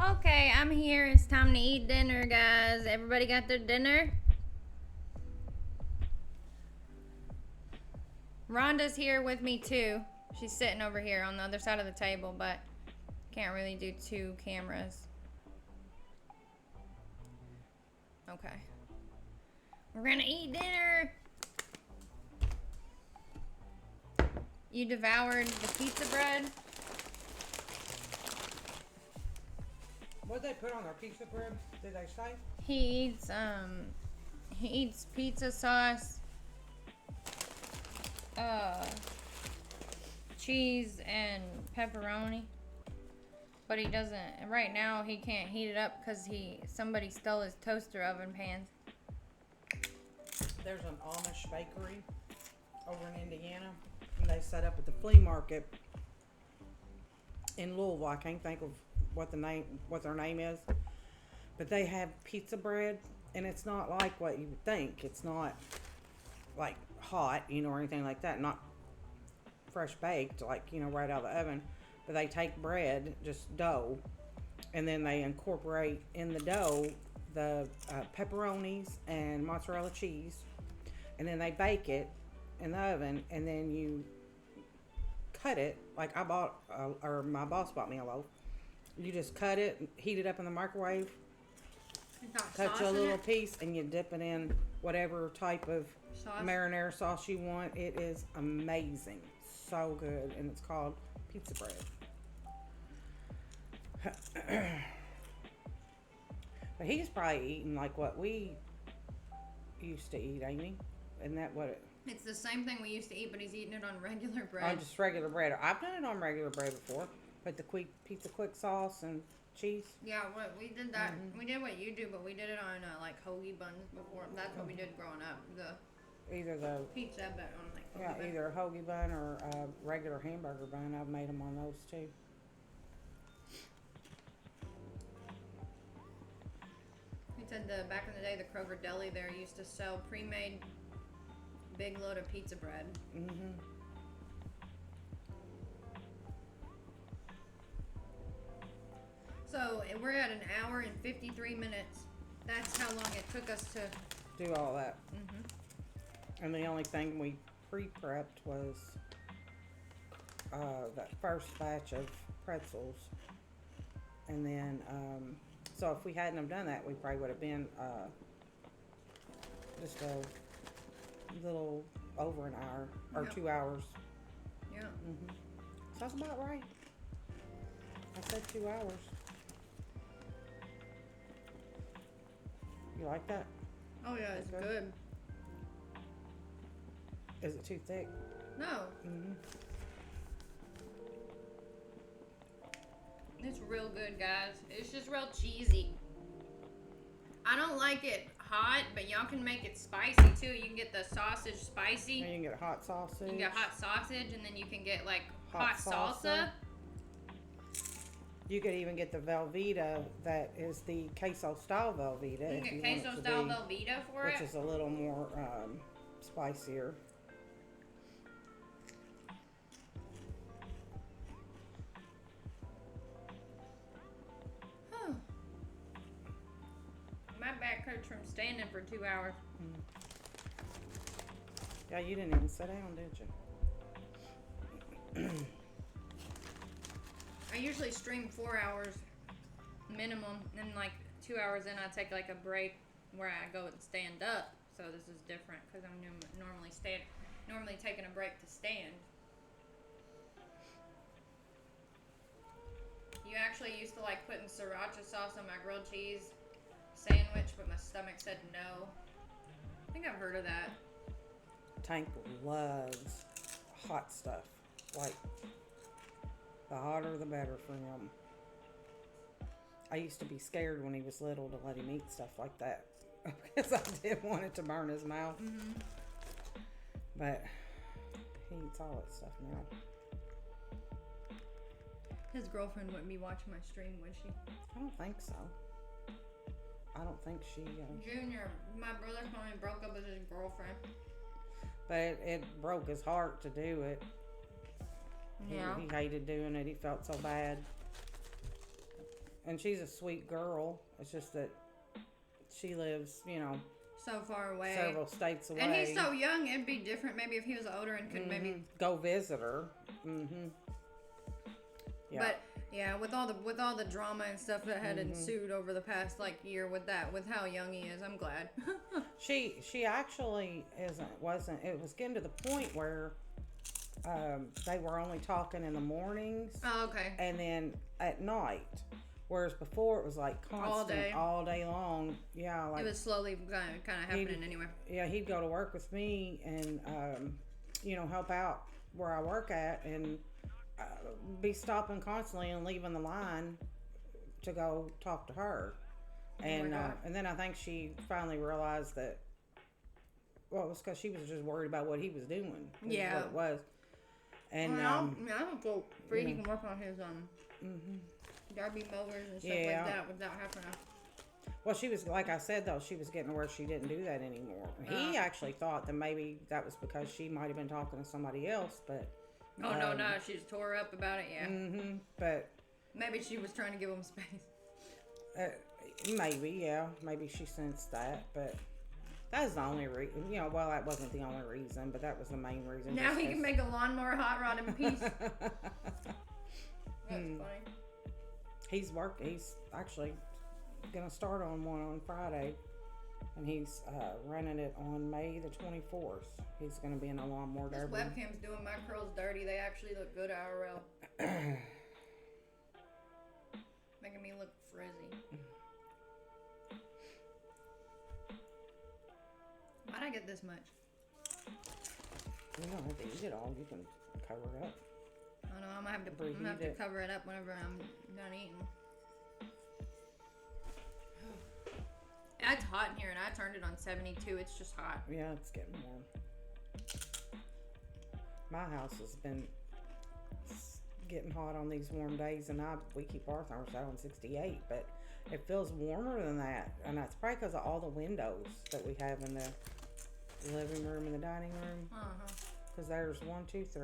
Okay, I'm here. It's time to eat dinner, guys. Everybody got their dinner? Rhonda's here with me too. She's sitting over here on the other side of the table, but can't really do two cameras. Okay. We're gonna eat dinner. You devoured the pizza bread. What'd they put on their pizza bread? Did they say? He eats pizza sauce, cheese and pepperoni. But he doesn't, right now he can't heat it up because somebody stole his toaster oven pans. There's an Amish bakery over in Indiana, and they set up at the flea market in Louisville. I can't think of what their name is, but they have pizza bread, and it's not like what you would think. It's not like hot, or anything like that. Not fresh baked, like right out of the oven. But they take bread, just dough, and then they incorporate in the dough the pepperonis and mozzarella cheese, and then they bake it in the oven, and then you cut it. Like I bought, or my boss bought me a loaf. You just cut it, heat it up in the microwave, cut you a little piece, and you dip it in whatever type of marinara sauce you want. It is amazing. So good. And it's called pizza bread. But he's probably eating like what we used to eat, ain't he? Isn't that what it... It's the same thing we used to eat, but he's eating it on regular bread. Oh, just regular bread. I've done it on regular bread before. Put the pizza quick sauce and cheese. Yeah, we did that. Mm-hmm. We did what you do, but we did it on like hoagie buns before. That's what we did growing up. Either the pizza, but on like hoagie bun. Either a hoagie bun or a regular hamburger bun. I've made them on those too. Said back in the day, the Kroger Deli there used to sell pre-made big load of pizza bread. Mm-hmm. So we're at an hour and 53 minutes. That's how long it took us to Do all that. Mm-hmm. And the only thing we pre-prepped was that first batch of pretzels. And then, so if we hadn't have done that, we probably would have been just a little over an hour or Yep. 2 hours. Yeah. Mm-hmm. So that's about right. I said 2 hours. You like that? Oh yeah, it's Okay. good. Is it too thick? No, Mm-hmm. it's real good, guys. It's just real cheesy. I don't like it hot, but y'all can make it spicy too. You can get the sausage spicy. And you can get hot sausage. You can get hot sausage, and then you can get like Hot hot salsa. You could even get the Velveeta, that is the queso style Velveeta. You if can you get want it queso to style be, Velveeta for which it. is a little more spicier. My back hurts from standing for 2 hours. Yeah, you didn't even sit down, did you? I usually stream 4 hours minimum, and like 2 hours in, I take like a break where I go and stand up. So this is different because I'm normally taking a break to stand. You actually used to like putting sriracha sauce on my grilled cheese sandwich, but my stomach said no. I think I've heard of that. Tank loves hot stuff. Like, the hotter the better for him. I used to be scared when he was little to let him eat stuff like that because I didn't want it to burn his mouth. Mm-hmm. But he eats all that stuff now. His girlfriend wouldn't be watching my stream, would she? I don't think so. I don't think she. Junior, my brother finally broke up with his girlfriend. But it broke his heart to do it. Yeah. He hated doing it. He felt so bad. And she's a sweet girl. It's just that she lives, So far away. several states away. And he's so young, it'd be different maybe if he was older and could maybe. go visit her. Mm-hmm. Yeah. But yeah, with all the drama and stuff that had ensued over the past year with how young he is, I'm glad. She actually wasn't. It was getting to the point where they were only talking in the mornings. Oh, okay. And then at night. Whereas before it was like constant, all day long. Yeah, like it was slowly kind of happening anyway. Yeah, he'd go to work with me and help out where I work at, and be stopping constantly and leaving the line to go talk to her. And and then I think she finally realized that, well, it was because she was just worried about what he was doing. Yeah, what it was. And I don't feel free. He can work on his derby mowers and stuff like that without having to. Well, she was, like I said, though, she was getting to where she didn't do that anymore. He actually thought that maybe that was because she might have been talking to somebody else, but. Oh, no, she just tore up about it, yeah. Mm-hmm, but. Maybe she was trying to give him space. Maybe, yeah. Maybe she sensed that, but that was the only reason. Well, that wasn't the only reason, but that was the main reason. Now he can make a lawnmower hot rod in peace. That's funny. He's actually going to start on one on Friday, and he's running it on May the 24th. He's going to be in a lawnmower This derby. webcam's doing my curls dirty. They actually look good IRL. Making me look frizzy. Why'd I get this much? You don't have to eat it all. You can cover it up. I don't know. I'm gonna have to cover it up whenever I'm done eating. It's hot in here, and I turned it on 72. It's just hot. Yeah, it's getting warm. My house has been getting hot on these warm days, and we keep our thermostat on 68, but It feels warmer than that, and that's probably because of all the windows that we have in the living room and the dining room. Because there's 1, 2, 3,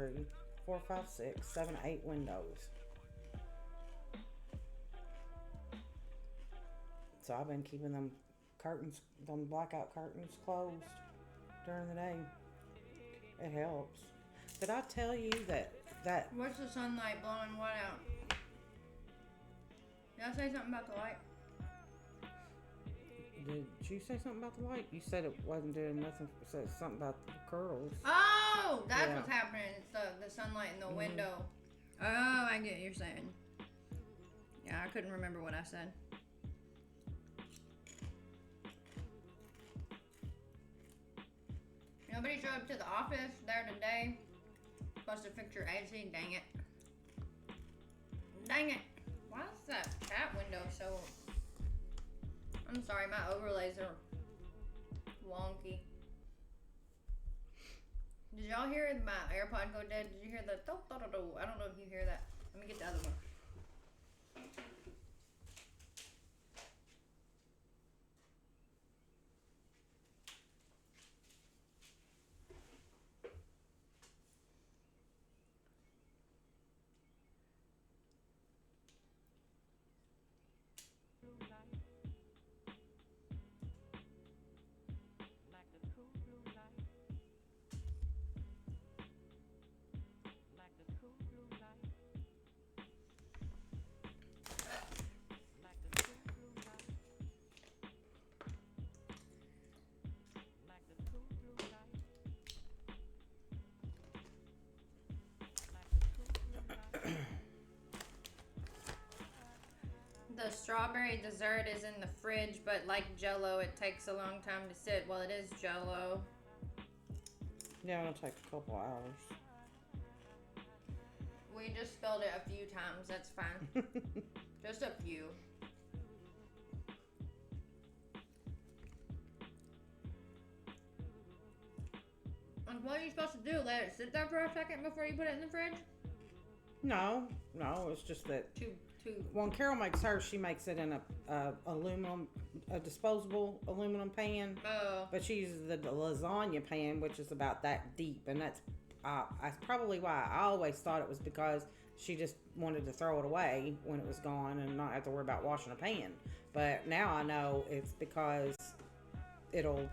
4, 5, 6, 7, 8 windows. So I've been keeping them curtains, them blackout curtains closed during the day. It helps. Did I tell you that What's the sunlight blowing what out? Did I say something about the light? did you say something about the light? You said it wasn't doing nothing. Said something about the curls. Oh, that's Yeah. what's happening. It's the sunlight in the window. Oh, I get what you're saying. Yeah, I couldn't remember what I said. Nobody showed up to the office there today. Supposed to fix your AC. Dang it. Dang it. Why is that cat window so... I'm sorry, my overlays are wonky. Did y'all hear my AirPod go dead? Did you hear the do-do-do-do? I don't know if you hear that. Let me get the other one. The strawberry dessert is in the fridge, but like Jell-O, it takes a long time to sit. Well, it is Jell-O. Yeah, it'll take a couple hours. We just spilled it a few times. That's fine. Just a few. Like, what are you supposed to do? Let it sit there for a second before you put it in the fridge? No, it's just that Two. when Carol makes hers, she makes it in a disposable aluminum pan. Oh. But she uses the lasagna pan, which is about that deep, and that's probably why I always thought it was because she just wanted to throw it away when it was gone and not have to worry about washing a pan. But now I know it's because it'll